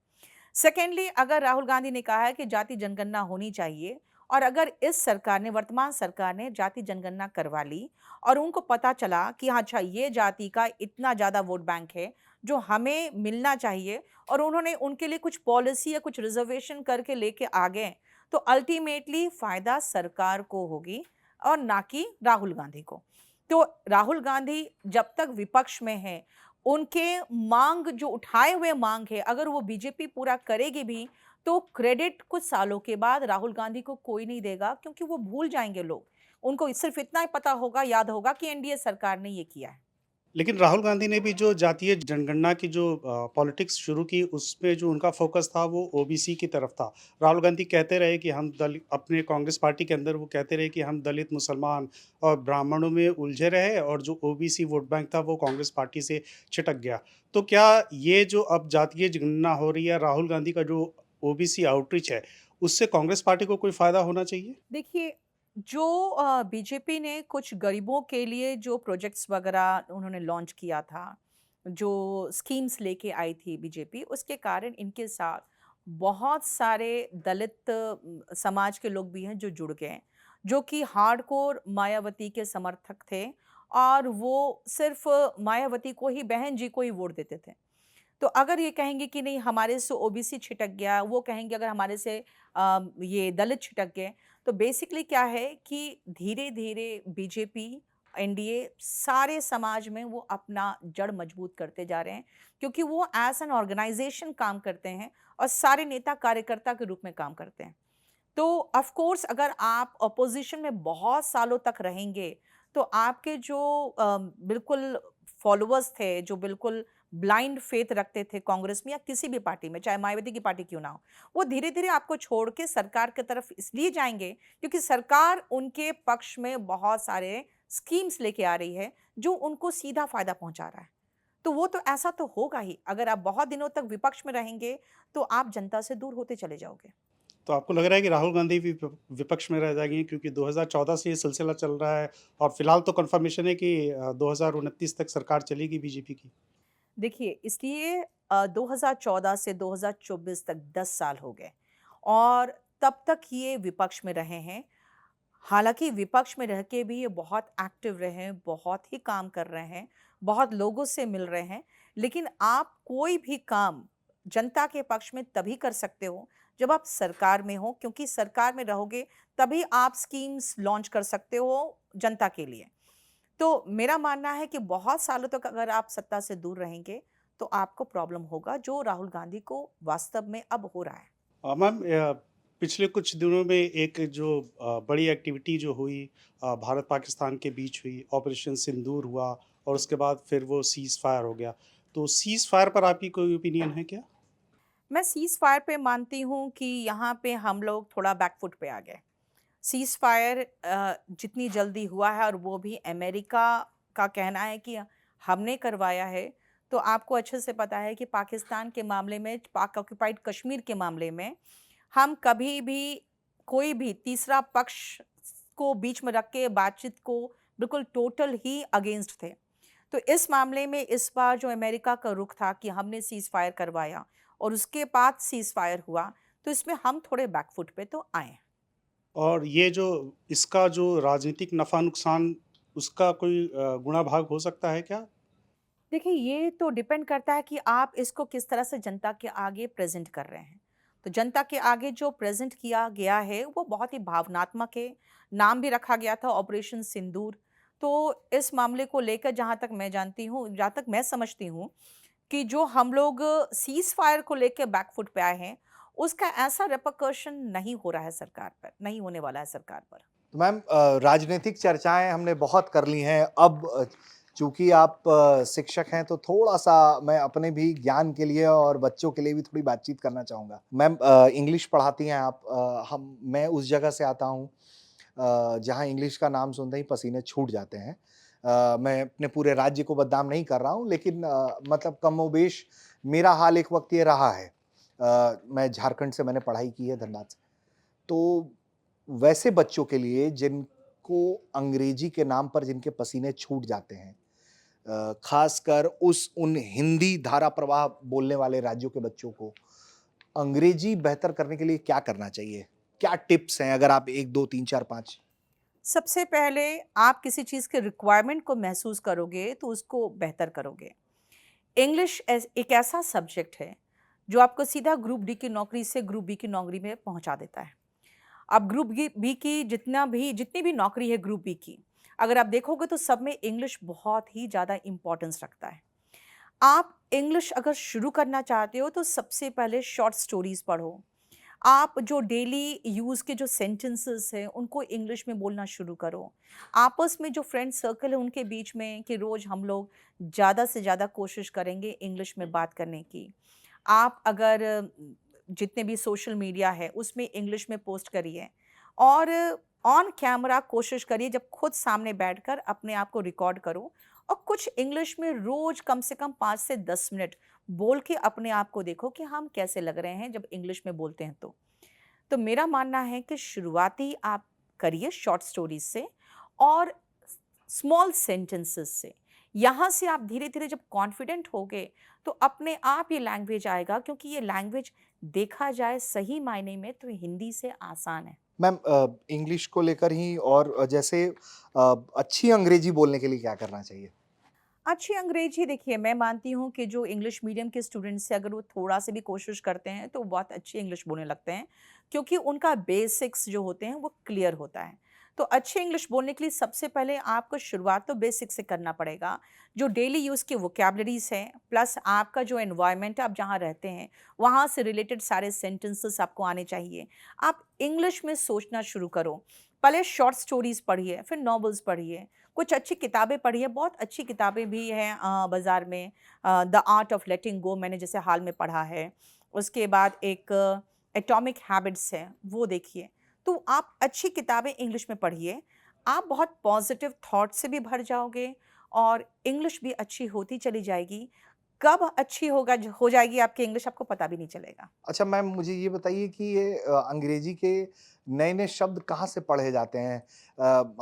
सेकेंडली, अगर राहुल गांधी ने कहा है कि जाति जनगणना होनी चाहिए और अगर इस सरकार ने, वर्तमान सरकार ने जाति जनगणना करवा ली और उनको पता चला कि हाँ, अच्छा ये जाति का इतना ज़्यादा वोट बैंक है जो हमें मिलना चाहिए और उन्होंने उनके लिए कुछ पॉलिसी या कुछ रिजर्वेशन करके लेके आ गए, तो अल्टीमेटली फ़ायदा सरकार को होगी और ना कि राहुल गांधी को। तो राहुल गांधी जब तक विपक्ष में है, उनके मांग जो उठाए हुए मांग है, अगर वो बीजेपी पूरा करेगी भी, तो क्रेडिट कुछ सालों के बाद राहुल गांधी को कोई नहीं देगा, क्योंकि वो भूल जाएंगे लोग। उनको सिर्फ इतना ही पता होगा, याद होगा कि एनडीए सरकार ने ये किया है। लेकिन राहुल गांधी ने भी जो जातीय जनगणना की जो पॉलिटिक्स शुरू की, उसमें जो उनका फ़ोकस था वो ओबीसी की तरफ था। राहुल गांधी कहते रहे कि हम अपने कांग्रेस पार्टी के अंदर वो कहते रहे कि हम दलित, मुसलमान और ब्राह्मणों में उलझे रहे और जो ओबीसी वोट बैंक था वो कांग्रेस पार्टी से छिटक गया। तो क्या ये जो अब जातीय जनगणना हो रही है, राहुल गांधी का जो ओबीसी आउटरीच है, उससे कांग्रेस पार्टी को कोई फ़ायदा होना चाहिए? देखिए, जो बीजेपी ने कुछ गरीबों के लिए जो प्रोजेक्ट्स वगैरह उन्होंने लॉन्च किया था, जो स्कीम्स लेके आई थी बीजेपी, उसके कारण इनके साथ बहुत सारे दलित समाज के लोग भी हैं जो जुड़ गए, जो कि हार्डकोर मायावती के समर्थक थे और वो सिर्फ मायावती को ही, बहन जी को ही वोट देते थे। तो अगर ये कहेंगे कि नहीं हमारे से ओबीसी छिटक गया, वो कहेंगे अगर हमारे से ये दलित छिटक गए, तो बेसिकली क्या है कि धीरे-धीरे बीजेपी, एनडीए सारे समाज में वो अपना जड़ मजबूत करते जा रहे हैं, क्योंकि वो एज़ एन ऑर्गेनाइज़ेशन काम करते हैं और सारे नेता कार्यकर्ता के रूप में काम करते हैं। तो ऑफ कोर्स अगर आप अपोज़िशन में बहुत सालों तक रहेंगे, तो आपके जो बिल्कुल फॉलोअर्स थे, जो बिल्कुल ब्लाइंड फ़ेथ रखते थे कांग्रेस में या किसी भी पार्टी में, चाहे मायावती की पार्टी क्यों ना हो, वो धीरे-धीरे आपको छोड़ के सरकार की तरफ इसलिए जाएँगे, क्योंकि सरकार उनके पक्ष में बहुत सारे स्कीम्स लेके आ रही है, जो उनको सीधा फ़ायदा पहुँचा रहा है। तो वो तो ऐसा तो होगा ही, अगर आप बहुत दिनों तक विपक्ष में रहेंगे, तो आप जनता से दूर होते चले जाओगे। तो आपको लग रहा है कि राहुल गांधी भी विपक्ष में रह जाएँगे, क्योंकि 2014 से ये सिलसिला चल रहा है और फिलहाल तो कन्फर्मेशन है कि 2029 तक सरकार चलेगी बीजेपी की। देखिए, इसलिए 2014 से 2024 तक 10 साल हो गए और तब तक ये विपक्ष में रहे हैं। हालाँकि विपक्ष में रह के भी ये बहुत एक्टिव रहे हैं, बहुत ही काम कर रहे हैं, बहुत लोगों से मिल रहे हैं। लेकिन आप कोई भी काम जनता के पक्ष में तभी कर सकते हो, जब आप सरकार में हो, क्योंकि सरकार में रहोगे तभी आप स्कीम्स लॉन्च कर सकते हो जनता के लिए। तो मेरा मानना है कि बहुत सालों तक अगर आप सत्ता से दूर रहेंगे, तो आपको प्रॉब्लम होगा, जो राहुल गांधी को वास्तव में अब हो रहा है। मैम, पिछले कुछ दिनों में एक जो बड़ी एक्टिविटी जो हुई भारत-पाकिस्तान के बीच हुई, ऑपरेशन सिंदूर हुआ और उसके बाद फिर वो सीज़ फायर हो गया। तो सीज़ फायर पर आपकी कोई ओपिनियन है क्या? मैं सीज़ फायर पे मानती हूँ कि यहाँ पे हम लोग थोड़ा बैक फुट पे आ गए। सीज़ फायर जितनी जल्दी हुआ है और वो भी अमेरिका का कहना है कि हमने करवाया है, तो आपको अच्छे से पता है कि पाकिस्तान के मामले में, पाक ऑक्युपाइड कश्मीर के मामले में, हम कभी भी कोई भी तीसरा पक्ष को बीच में रख के बातचीत को बिल्कुल टोटल ही अगेंस्ट थे। तो इस मामले में इस बार जो अमेरिका का रुख था कि हमने सीज़ फायर करवाया और उसके बाद सीज़ फायर हुआ, तो इसमें हम थोड़े बैक फुट पे तो आए हैं। और ये जो इसका जो राजनीतिक नफ़ा-नुकसान, उसका कोई गुणा भाग हो सकता है क्या? देखिए, ये तो डिपेंड करता है कि आप इसको किस तरह से जनता के आगे प्रेज़ेंट कर रहे हैं। तो जनता के आगे जो प्रेज़ेंट किया गया है, वो बहुत ही भावनात्मक है। नाम भी रखा गया था ऑपरेशन सिंदूर। तो इस मामले को लेकर जहाँ तक मैं जानती हूँ, जहाँ तक मैं समझती हूँ कि जो हम लोग सीज़ फायर को लेके बैक फुट पे आए हैं, उसका ऐसा रिपरकशन नहीं हो रहा है सरकार पर, नहीं होने वाला है सरकार पर। तो मैम, राजनीतिक चर्चाएँ हमने बहुत कर ली हैं। अब चूँकि आप शिक्षक हैं, तो थोड़ा-सा मैं अपने भी ज्ञान के लिए और बच्चों के लिए भी थोड़ी बातचीत करना चाहूँगा। मैम, इंग्लिश पढ़ाती हैं आप। मैं उस जगह से आता हूँ जहाँ इंग्लिश का नाम सुनते ही पसीने छूट जाते हैं। मैं अपने पूरे राज्य को बदनाम नहीं कर रहा हूँ, लेकिन मतलब कमोबेश मेरा हाल एक वक़्त ये रहा है। मैं झारखंड से मैंने पढ़ाई की है, धनबाद से। तो वैसे बच्चों के लिए जिनको अंग्रेजी के नाम पर जिनके पसीने छूट जाते हैं, खासकर उन हिंदी धारा प्रवाह बोलने वाले राज्यों के बच्चों को अंग्रेजी बेहतर करने के लिए क्या करना चाहिए? क्या टिप्स हैं, अगर आप 1, 2, 3, 4, 5? सबसे पहले आप किसी चीज़ के रिक्वायरमेंट को महसूस करोगे, तो उसको बेहतर करोगे। इंग्लिश एक ऐसा सब्जेक्ट है जो आपको सीधा ग्रुप डी की नौकरी से ग्रुप बी की नौकरी में पहुंचा देता है। अब ग्रुप बी की जितनी भी नौकरी है ग्रुप बी की, अगर आप देखोगे तो सब में इंग्लिश बहुत ही ज़्यादा इम्पोर्टेंस रखता है। आप इंग्लिश अगर शुरू करना चाहते हो तो सबसे पहले शॉर्ट स्टोरीज पढ़ो। आप जो डेली यूज़ के जो सेंटेंसेस हैं उनको इंग्लिश में बोलना शुरू करो। आपस में जो फ्रेंड सर्कल है उनके बीच में कि रोज़ हम लोग ज़्यादा से ज़्यादा कोशिश करेंगे इंग्लिश में बात करने की। आप अगर जितने भी सोशल मीडिया है उसमें इंग्लिश में पोस्ट करिए और ऑन कैमरा कोशिश करिए जब खुद सामने बैठकर अपने आप को रिकॉर्ड करो और कुछ इंग्लिश में रोज कम से कम 5 से 10 मिनट बोल के अपने आप को देखो कि हम कैसे लग रहे हैं जब इंग्लिश में बोलते हैं तो मेरा मानना है कि शुरुआती आप करिए शॉर्ट स्टोरीज से और स्मॉल सेंटेंसेस से। यहाँ से आप धीरे-धीरे जब कॉन्फिडेंट होगे, तो अपने आप ये लैंग्वेज आएगा क्योंकि ये लैंग्वेज देखा जाए सही मायने में तो हिंदी से आसान है। मैम इंग्लिश को लेकर ही और जैसे अच्छी अंग्रेजी बोलने के लिए क्या करना चाहिए? अच्छी अंग्रेजी देखिए मैं मानती हूँ कि जो इंग्लिश मीडियम के स्टूडेंट्स हैं अगर वो थोड़ा सा भी कोशिश करते हैं तो बहुत अच्छी इंग्लिश बोलने लगते हैं क्योंकि उनका बेसिक्स जो होते हैं वो क्लियर होता है। तो अच्छी इंग्लिश बोलने के लिए सबसे पहले आपको शुरुआत तो बेसिक से करना पड़ेगा। जो डेली यूज़ की वोकैबलरीज हैं प्लस आपका जो एनवायरनमेंट आप जहाँ रहते हैं वहाँ से रिलेटेड सारे सेंटेंसेस आपको आने चाहिए। आप इंग्लिश में सोचना शुरू करो। पहले शॉर्ट स्टोरीज पढ़िए फिर नॉवेल्स पढ़िए कुछ अच्छी किताबें पढ़ी है, बहुत अच्छी किताबें भी हैं बाज़ार में। द आर्ट ऑफ लेटिंग गो मैंने जैसे हाल में पढ़ा है। उसके बाद एक एटॉमिक हैबिट्स है, वो देखिए। तो आप अच्छी किताबें इंग्लिश में पढ़िए, आप बहुत पॉज़िटिव थॉट से भी भर जाओगे और इंग्लिश भी अच्छी होती चली जाएगी। कब अच्छी हो जाएगी आपकी इंग्लिश आपको पता भी नहीं चलेगा। अच्छा मैम मुझे ये बताइए कि ये अंग्रेजी के नए-नए शब्द कहाँ से पढ़े जाते हैं?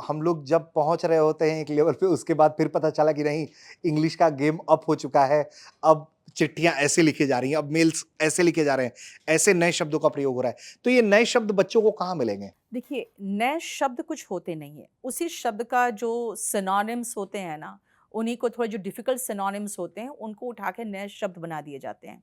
हम लोग जब पहुँच रहे होते हैं एक लेवल पे उसके बाद फिर पता चला कि नहीं इंग्लिश का गेम अप हो चुका है। अब चिट्ठियाँ ऐसे लिखी जा रही हैं, अब मेल्स ऐसे लिखे जा रहे हैं, ऐसे नए शब्दों का प्रयोग हो रहा है। तो ये नए शब्द बच्चों को कहाँ मिलेंगे? देखिए, नए शब्द कुछ होते नहीं हैं। उसी शब्द का जो सिनोनिम्स होते हैं ना, उन्हीं को थोड़े जो डिफ़िकल्ट सिनोनिम्स होते हैं, उनको उठा के नए शब्द बना दिए जाते हैं।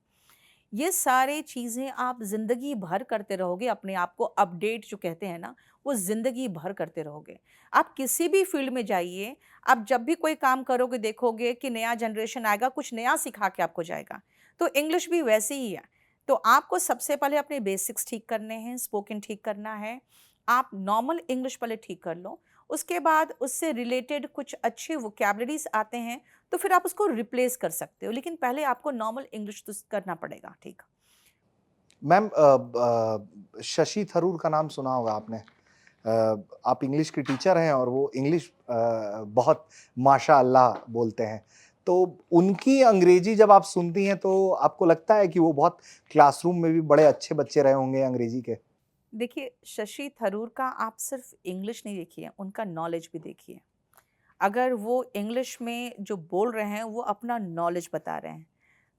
ये सारी चीज़ें आप ज़िंदगी भर करते रहोगे, अपने आप को अपडेट जो कहते हैं ना, वो ज़िंदगी भर करते रहोगे। आप किसी भी फ़ील्ड में जाइए, आप जब भी कोई काम करोगे देखोगे कि नया जनरेशन आएगा, कुछ नया सिखा के आपको जाएगा। तो इंग्लिश भी वैसे ही है। तो आपको सबसे पहले अपने बेसिक्स ठीक करने हैं, स्पोकन ठीक करना है। आप नॉर्मल इंग्लिश पहले ठीक कर लो, उसके बाद उससे रिलेटेड कुछ अच्छे वोकैब्युलरीज़ आते हैं, तो फिर आप उसको रिप्लेस कर सकते हो। लेकिन पहले आपको नॉर्मल इंग्लिश तो करना पड़ेगा, ठीक। मैम शशि थरूर का नाम सुना होगा आपने। आप इंग्लिश की टीचर हैं और वो इंग्लिश बहुत माशाअल्लाह बोलते हैं। तो उनकी अंग्रेजी जब आप सुनती हैं तो आपको लगता है कि वो बहुत क्लासरूम में भी बड़े अच्छे बच्चे रहे होंगे अंग्रेजी के? देखिए, शशि थरूर का आप सिर्फ़ इंग्लिश नहीं देखिए, उनका नॉलेज भी देखिए। अगर वो इंग्लिश में जो बोल रहे हैं, वो अपना नॉलेज बता रहे हैं,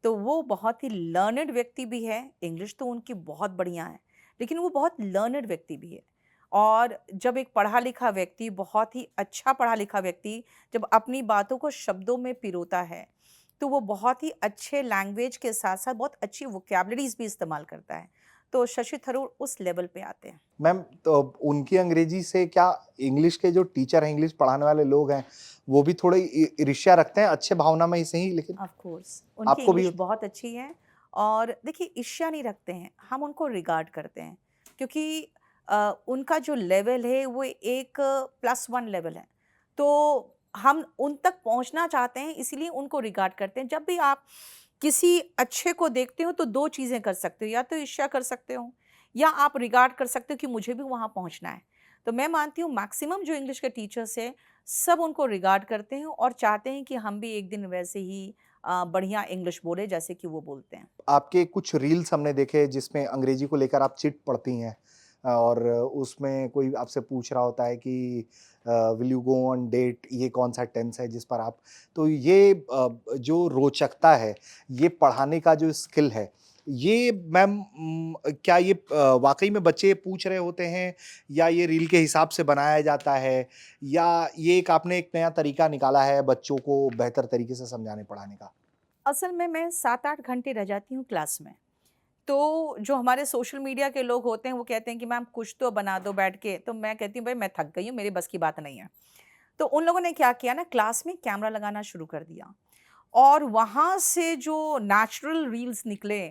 तो वो बहुत ही लर्नेड व्यक्ति भी है। इंग्लिश तो उनकी बहुत बढ़िया है, लेकिन वो बहुत लर्नेड व्यक्ति भी है। और जब एक पढ़ा-लिखा व्यक्ति, बहुत ही अच्छा पढ़ा-लिखा व्यक्ति जब अपनी बातों को शब्दों में पिरोता है, तो वो बहुत ही अच्छे लैंग्वेज के साथ-साथ बहुत अच्छी वोकैब्युलरीज़ भी इस्तेमाल करता है। तो शशि थरूर उस लेवल पे आते हैं। मैम तो उनकी अंग्रेजी से क्या इंग्लिश के जो टीचर हैं, इंग्लिश पढ़ाने वाले लोग हैं, वो भी थोड़ी ईर्ष्या रखते हैं अच्छे भावना में ही सही लेकिन ऑफ कोर्स उनकी आपको भी इंग्लिश बहुत अच्छी है और देखिए ईर्ष्या नहीं रखते हैं, हम उनको रिगार्ड करते हैं क्योंकि उनका जो लेवल है वो एक +1 लेवल है। तो हम उन तक पहुंचना चाहते हैं इसीलिए उनको रिगार्ड करते हैं। जब भी आप किसी अच्छे को देखते हो तो 2 चीज़ें कर सकते हो, या तो ईर्ष्या कर सकते हो या आप रिगार्ड कर सकते हो कि मुझे भी वहाँ पहुँचना है। तो मैं मानती हूँ मैक्सिमम जो इंग्लिश के टीचर्स हैं, सब उनको रिगार्ड करते हैं और चाहते हैं कि हम भी एक दिन वैसे ही बढ़िया इंग्लिश बोलें जैसे कि वो बोलते हैं। आपके कुछ रील्स हमने देखे जिसमें अंग्रेजी को लेकर आप चिट पढ़ती हैं और उसमें कोई आपसे पूछ रहा होता है कि will you go on date ये कौन सा टेंस है जिस पर आप तो ये जो रोचकता है ये पढ़ाने का जो स्किल है ये मैम क्या ये वाकई में बच्चे पूछ रहे होते हैं या ये रील के हिसाब से बनाया जाता है या ये एक आपने एक नया तरीका निकाला है बच्चों को बेहतर तरीके से समझाने पढ़ाने का? असल में मैं 7-8 घंटे रह जाती हूँ क्लास में। तो जो हमारे सोशल मीडिया के लोग होते हैं वो कहते हैं कि मैम कुछ तो बना दो बैठ के, तो मैं कहती हूँ भाई मैं थक गई हूँ, मेरी बस की बात नहीं है। तो उन लोगों ने क्या किया ना क्लास में कैमरा लगाना शुरू कर दिया और वहाँ से जो नेचुरल रील्स निकले,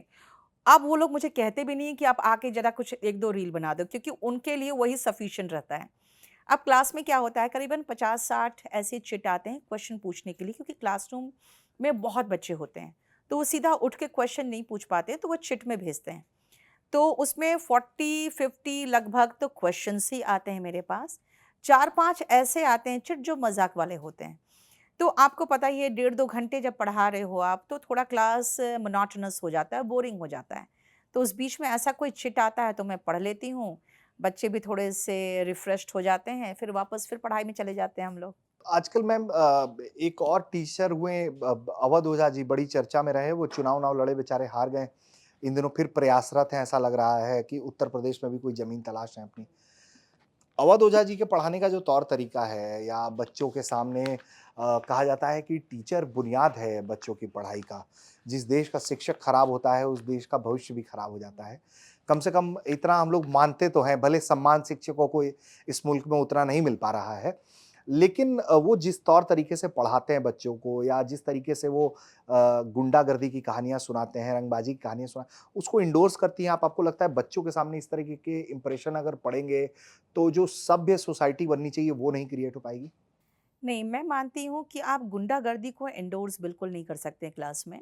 अब वो लोग मुझे कहते भी नहीं है कि आप आके ज़रा कुछ 1-2 रील बना दो, क्योंकि उनके लिए वही सफिशिएंट रहता है। अब क्लास में क्या होता है, करीबन 50-60 ऐसे चिट आते हैं क्वेश्चन पूछने के लिए, क्योंकि क्लासरूम में बहुत बच्चे होते हैं। तो वो सीधा उठ के क्वेश्चन नहीं पूछ पाते हैं, तो वो चिट में भेजते हैं। तो उसमें 40-50 लगभग तो क्वेश्चंस ही आते हैं मेरे पास। 4-5 ऐसे आते हैं चिट जो मज़ाक वाले होते हैं। तो आपको पता ही है, 1.5-2 घंटे जब पढ़ा रहे हो आप, तो थोड़ा क्लास मोनोटोनस हो जाता है, बोरिंग हो जाता है। तो उस बीच में ऐसा कोई चिट आता है तो मैं पढ़ लेती हूँ। बच्चे भी थोड़े से रिफ्रेश्ड हो जाते हैं, फिर पढ़ाई में चले जाते हैं हम लोग। आजकल मैम एक और टीचर हुए अवध ओझा जी बड़ी चर्चा में रहे, वो चुनाव-उनाव लड़े बेचारे हार गए। इन दिनों फिर प्रयासरत हैं, ऐसा लग रहा है कि उत्तर प्रदेश में भी कोई ज़मीन तलाश रहे हैं अपनी। अवध ओझा जी के पढ़ाने का जो तौर तरीका है या बच्चों के सामने कहा जाता है कि टीचर बुनियाद है बच्चों की पढ़ाई का। जिस देश का शिक्षक खराब होता है, उस देश का भविष्य भी खराब हो जाता है। कम से कम इतना हम लोग मानते तो हैं, भले सम्मान शिक्षकों को इस मुल्क में उतना नहीं मिल पा रहा है। लेकिन वो जिस तौर तरीके से पढ़ाते हैं बच्चों को या जिस तरीके से वो गुंडागर्दी की कहानियाँ सुनाते हैं, रंगबाजी की कहानियाँ उसको इंडोर्स करती हैं आप। आपको लगता है बच्चों के सामने इस तरीके के इंप्रेशन अगर पड़ेंगे तो जो सभ्य सोसाइटी बननी चाहिए वो नहीं क्रिएट हो पाएगी? नहीं, मैं मानती हूँ कि आप गुंडागर्दी को एंडोर्स बिल्कुल नहीं कर सकते क्लास में,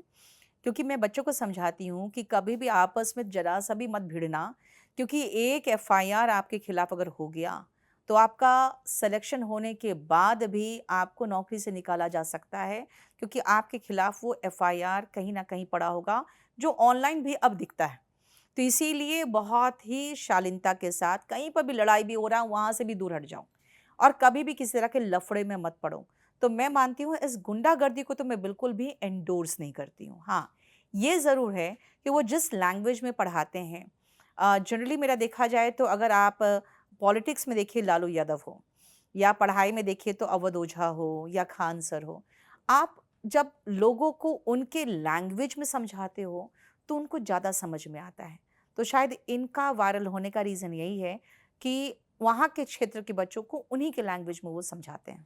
क्योंकि मैं बच्चों को समझाती हूँ कि कभी भी आपस में ज़रा-सा भी मत भिड़ना, क्योंकि एक एफआईआर आपके खिलाफ अगर हो गया, तो आपका सिलेक्शन होने के बाद भी आपको नौकरी से निकाला जा सकता है, क्योंकि आपके खिलाफ वो एफआईआर कहीं न कहीं पड़ा होगा, जो ऑनलाइन भी अब दिखता है। तो इसीलिए बहुत ही शालीनता के साथ कहीं पर भी लड़ाई भी हो रहा है, वहाँ से भी दूर हट जाओ और कभी भी किसी तरह के लफड़े में मत पड़ो। तो मैं मानती हूँ इस गुंडागर्दी को तो मैं बिल्कुल भी एंडोर्स नहीं करती हूँ। हाँ, ये ज़रूर है कि वो जिस लैंग्वेज में पढ़ाते हैं, जनरली मेरा देखा जाए तो अगर आप पॉलिटिक्स में देखिए लालू यादव हो या पढ़ाई में देखिए तो अवध ओझा हो या खान सर हो, आप जब लोगों को उनके लैंग्वेज में समझाते हो, तो उनको ज़्यादा समझ में आता है। तो शायद इनका वायरल होने का रीज़न यही है कि वहाँ के क्षेत्र के बच्चों को उन्हीं के लैंग्वेज में वो समझाते हैं।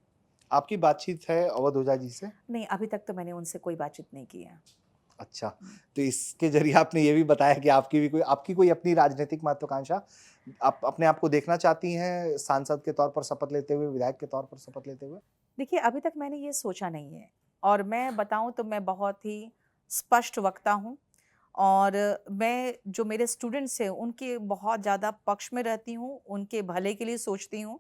आपकी बातचीत है अवध ओझा जी से? नहीं, अभी तक तो मैंने उनसे कोई बातचीत नहीं की है। अच्छा, हुँ। तो इसके ज़रिए आपने ये भी बताया कि आपकी कोई अपनी राजनीतिक महत्वाकांक्षा, आप अपने आप को देखना चाहती हैं सांसद के तौर पर शपथ लेते हुए, विधायक के तौर पर शपथ लेते हुए? देखिए, अभी तक मैंने ये सोचा नहीं है और मैं बताऊँ तो मैं बहुत ही स्पष्ट वक्ता हूँ और मैं जो मेरे स्टूडेंट्स हैं, उनके बहुत ज़्यादा पक्ष में रहती हूँ, उनके भले के लिए सोचती हूँ।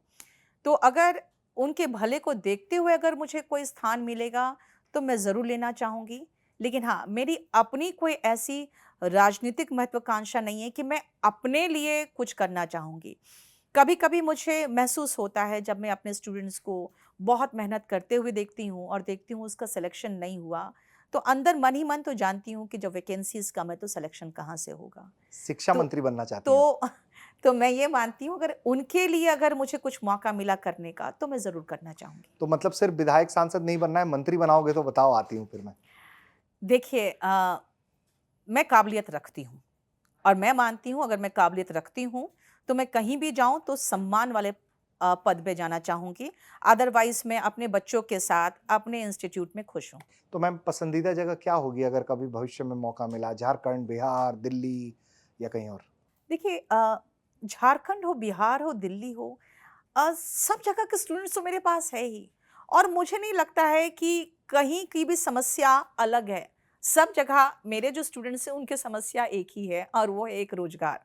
तो अगर उनके भले को देखते हुए अगर मुझे कोई स्थान मिलेगा, तो मैं ज़रूर लेना चाहूँगी। लेकिन हाँ, मेरी अपनी कोई ऐसी राजनीतिक महत्वाकांक्षा नहीं है कि मैं अपने लिए कुछ करना चाहूँगी। कभी-कभी मुझे महसूस होता है जब मैं अपने स्टूडेंट्स को बहुत मेहनत करते हुए देखती हूँ और देखती हूँ उसका सिलेक्शन नहीं हुआ, तो अंदर मन ही मन तो जानती हूँ कि जब वैकेंसीज़ कम है तो सिलेक्शन कहाँ से होगा। शिक्षा तो मंत्री बनना चाहती हैं आप? तो तो मैं ये मानती हूँ अगर उनके लिए अगर मुझे कुछ मौका मिला करने का, तो मैं ज़रूर करना चाहूँगी। तो मतलब सिर्फ विधायक सांसद नहीं बनना है, मंत्री बनाओगे तो बताओ आती हूँ फिर मैं। देखिए, मैं काबिलियत रखती हूँ और मैं मानती हूँ अगर मैं काबिलियत रखती हूँ, तो मैं कहीं भी जाऊँ तो सम्मान वाले पद पे जाना चाहूँगी। अदरवाइज़ मैं अपने बच्चों के साथ अपने इंस्टीट्यूट में खुश हूँ। तो मैम पसंदीदा जगह क्या होगी अगर कभी भविष्य में मौका मिला? झारखंड, बिहार, दिल्ली या कहीं और? देखिए, झारखंड हो, बिहार हो, दिल्ली हो, सब जगह के स्टूडेंट्स तो मेरे पास है ही और मुझे नहीं लगता है कि कहीं की भी समस्या अलग है। सब जगह मेरे जो स्टूडेंट्स हैं उनकी समस्या एक ही है और वो है एक रोज़गार।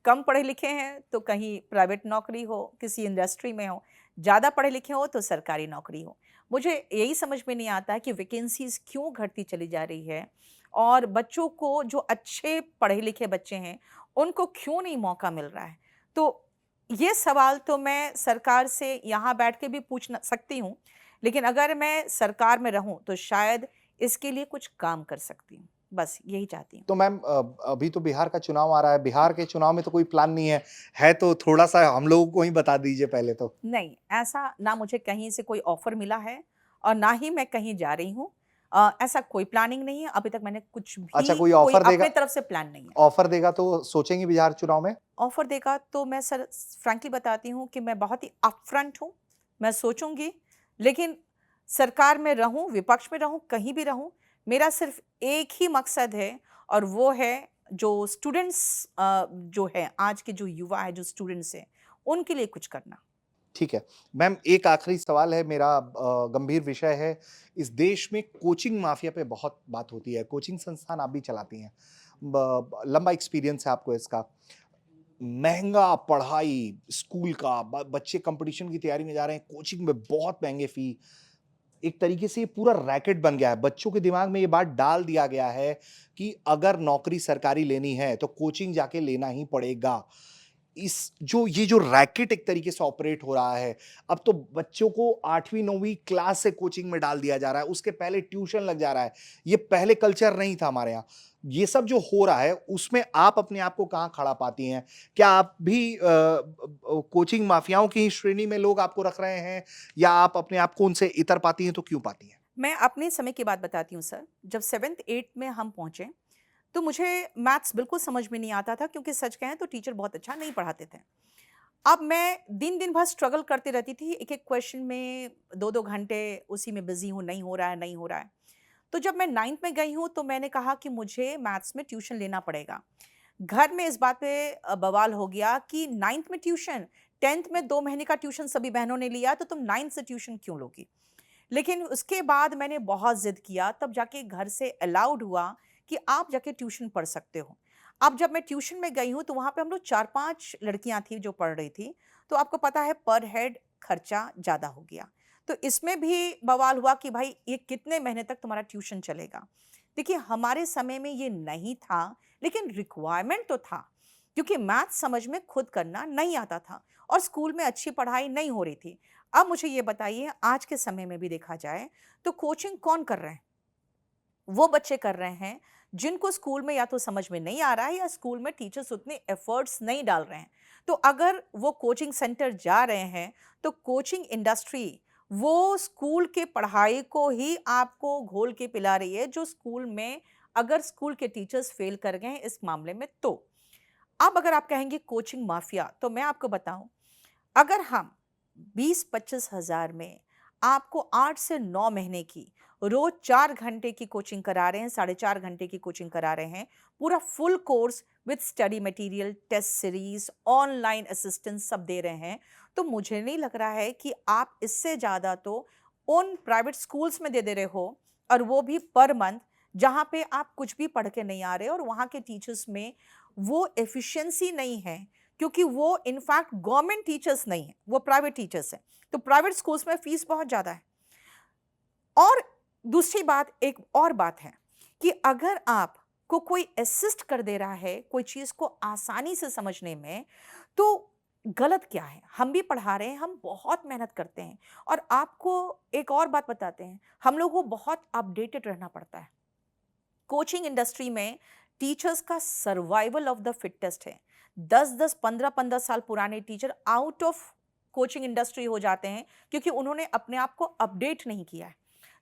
कम पढ़े लिखे हैं तो कहीं प्राइवेट नौकरी हो, किसी इंडस्ट्री में हो, ज़्यादा पढ़े लिखे हो तो सरकारी नौकरी हो। मुझे यही समझ में नहीं आता कि वैकेंसीज़ क्यों घटती चली जा रही है और बच्चों को जो अच्छे पढ़े लिखे बच्चे हैं, उनको क्यों नहीं मौका मिल रहा है। तो ये सवाल तो मैं सरकार से यहाँ बैठ के भी पूछ न सकती हूँ, लेकिन अगर मैं सरकार में रहूँ तो शायद इसके लिए कुछ काम कर सकती हूँ। बस यही चाहती हूँ। तो मैम अभी तो बिहार का चुनाव आ रहा है, बिहार के चुनाव में तो कोई प्लान नहीं है तो थोड़ा-सा हम लोगों को ही बता दीजिए पहले तो? नहीं, ऐसा ना मुझे कहीं से कोई ऑफ़र मिला है और ना ही मैं कहीं जा रही हूँ। ऐसा कोई प्लानिंग नहीं है, अभी तक मैंने कुछ अच्छा भी कोई कोई ऑफर देगा अपने तरफ से प्लान नहीं है। ऑफर देगा तो सोचेंगी बिहार चुनाव में? ऑफ़र देगा तो मैं सर फ्रैंकली बताती हूँ कि मैं बहुत ही अपफ्रंट हूँ, मैं सोचूँगी, लेकिन सरकार में रहूँ, विपक्ष में रहूँ, कहीं भी रहूँ, मेरा सिर्फ़ एक ही मकसद है और वो है जो स्टूडेंट्स जो है आज के जो युवा है, जो स्टूडेंट्स हैं, उनके लिए कुछ करना? ठीक है। मैम एक आखिरी सवाल है मेरा, गंभीर विषय है। इस देश में कोचिंग माफिया पे बहुत बात होती है। कोचिंग संस्थान आप भी चलाती हैं। लंबा एक्सपीरियंस है आपको इसका। महँगा पढ़ाई स्कूल का, ब बच्चे कॉम्पिटिशन की तैयारी में जा रहे हैं, कोचिंग में बहुत महँगे फ़ी। एक तरीके से ये पूरा रैकेट बन गया है। बच्चों के दिमाग में ये बात डाल दिया गया है कि अगर नौकरी सरकारी लेनी है, तो कोचिंग जाके लेना ही पड़ेगा। ये जो रैकेट एक तरीके से ऑपरेट हो रहा है, अब तो बच्चों को 8वीं 9वीं क्लास से कोचिंग में डाल दिया जा रहा है, उसके पहले ट्यूशन लग जा रहा है। ये पहले कल्चर नहीं था हमारे यहाँ। ये सब जो हो रहा है, उसमें आप अपने आप को कहाँ खड़ा पाती हैं? क्या आप भी कोचिंग माफियाओं की ही श्रेणी में लोग आपको रख रहे हैं, या आप अपने आप को उनसे इतर पाती हैं, तो क्यों पाती हैं? मैं अपने समय की बात बताती हूँ सर। जब 7th-8th में हम पहुँचे, तो मुझे मैथ्स बिल्कुल समझ में नहीं आता था, क्योंकि सच कहें तो टीचर बहुत अच्छा नहीं पढ़ाते थे। अब मैं दिन-दिन भर स्ट्रगल करती रहती थी, एक-एक क्वेश्चन में 2-2 घंटे उसी में बिज़ी हूँ, नहीं हो रहा है, नहीं हो रहा है। तो जब मैं 9th में गई हूँ, तो मैंने कहा कि मुझे मैथ्स में ट्यूशन लेना पड़ेगा। घर में इस बात पे बवाल हो गया कि 9th में ट्यूशन, 10th में 2 महीने का ट्यूशन सभी बहनों ने लिया, तो तुम 9th से ट्यूशन क्यों लोगी? लेकिन उसके बाद मैंने बहुत ज़िद किया, तब जाके घर से अलाउड हुआ कि आप जाके ट्यूशन पढ़ सकते हो। अब जब मैं ट्यूशन में गई हूँ, तो वहाँ पे हम लोग 4-5 लड़कियाँ थी जो पढ़ रही थी, तो आपको पता है पर हेड खर्चा ज़्यादा हो गया। तो इसमें भी बवाल हुआ कि भाई ये कितने महीने तक तुम्हारा ट्यूशन चलेगा? देखिए हमारे समय में ये नहीं था, लेकिन रिक्वायरमेंट तो था, क्योंकि मैथ्स समझ में खुद करना नहीं आता था और स्कूल में अच्छी पढ़ाई नहीं हो रही थी। अब मुझे ये बताइए, आज के समय में भी देखा जाए, तो कोचिंग कौन कर रहे हैं? वो बच्चे कर रहे हैं जिनको स्कूल में या तो समझ में नहीं आ रहा है, या स्कूल में टीचर्स उतने एफर्ट्स नहीं डाल रहे हैं। तो अगर वो कोचिंग सेंटर जा रहे हैं, तो कोचिंग इंडस्ट्री वो स्कूल के पढ़ाई को ही आपको घोल के पिला रही है, जो स्कूल में अगर स्कूल के टीचर्स फेल कर गए हैं इस मामले में तो। अब अगर आप कहेंगे कोचिंग माफिया, तो मैं आपको बताऊं, अगर हम 20-25 हज़ार में आपको 8 से 9 महीने की रोज 4 घंटे की कोचिंग करा रहे हैं, 4.5 घंटे की कोचिंग करा रहे हैं, पूरा full course with study material, test series, online assistance सब दे रहे हैं, तो मुझे नहीं लग रहा है कि आप इससे ज़्यादा तो उन प्राइवेट स्कूल्स में दे रहे हो, और वो भी पर मंथ, जहाँ पे आप कुछ भी पढ़ के नहीं आ रहे और वहाँ के टीचर्स में वो एफिशिएंसी नहीं है, क्योंकि वो इनफैक्ट गवर्नमेंट टीचर्स नहीं हैं, वो प्राइवेट टीचर्स हैं। तो प्राइवेट स्कूल्स में फीस बहुत ज़्यादा है। और दूसरी बात, एक और बात है कि अगर आपको कोई असिस्ट कर दे रहा है कोई चीज़ को आसानी से समझने में, तो गलत क्या है? हम भी पढ़ा रहे हैं, हम बहुत मेहनत करते हैं, और आपको एक और बात बताते हैं, हम लोगों को बहुत अपडेटेड रहना पड़ता है। कोचिंग इंडस्ट्री में टीचर्स का सर्वाइवल ऑफ द फिटेस्ट है। 10-10, 15-15 साल पुराने teacher out of coaching industry हो जाते हैं, क्योंकि उन्होंने अपने आप को अपडेट नहीं किया है।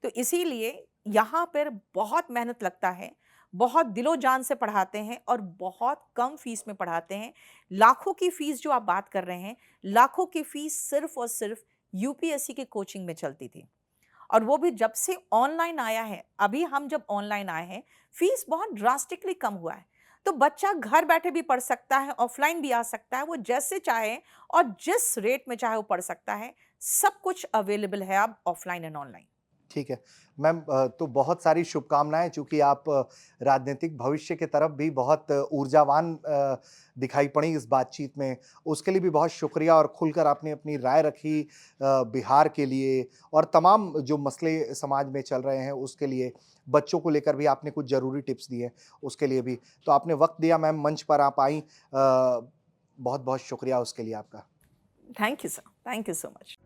तो इसीलिए यहाँ पर बहुत मेहनत लगता है, बहुत दिलो जान से पढ़ाते हैं और बहुत कम फीस में पढ़ाते हैं। लाखों की फीस जो आप बात कर रहे हैं, लाखों की फीस सिर्फ और सिर्फ यूपीएससी की कोचिंग में चलती थी, और वो भी जब से ऑनलाइन आया है, अभी हम जब ऑनलाइन आए हैं, फीस बहुत ड्रास्टिकली कम हुआ है। तो बच्चा घर बैठे भी पढ़ सकता है, ऑफलाइन भी आ सकता है, वो जैसे चाहे और जिस रेट में चाहे वो पढ़ सकता है। सब कुछ अवेलेबल है अब ऑफलाइन एंड ऑनलाइन। ठीक है। मैम तो बहुत सारी शुभकामनाएँ, चूँकि आप राजनीतिक भविष्य की तरफ भी बहुत ऊर्जावान दिखाई पड़ी इस बातचीत में। उसके लिए भी बहुत शुक्रिया, और खुलकर आपने अपनी राय रखी बिहार के लिए और तमाम जो मसले समाज में चल रहे हैं उसके लिए। बच्चों को लेकर भी आपने कुछ ज़रूरी टिप्स दिए, उसके लिए भी। तो आपने वक़्त दिया मैम, मंच पर आप आईं। बहुत-बहुत शुक्रिया उसके लिए आपका। Thank you sir, thank you so much.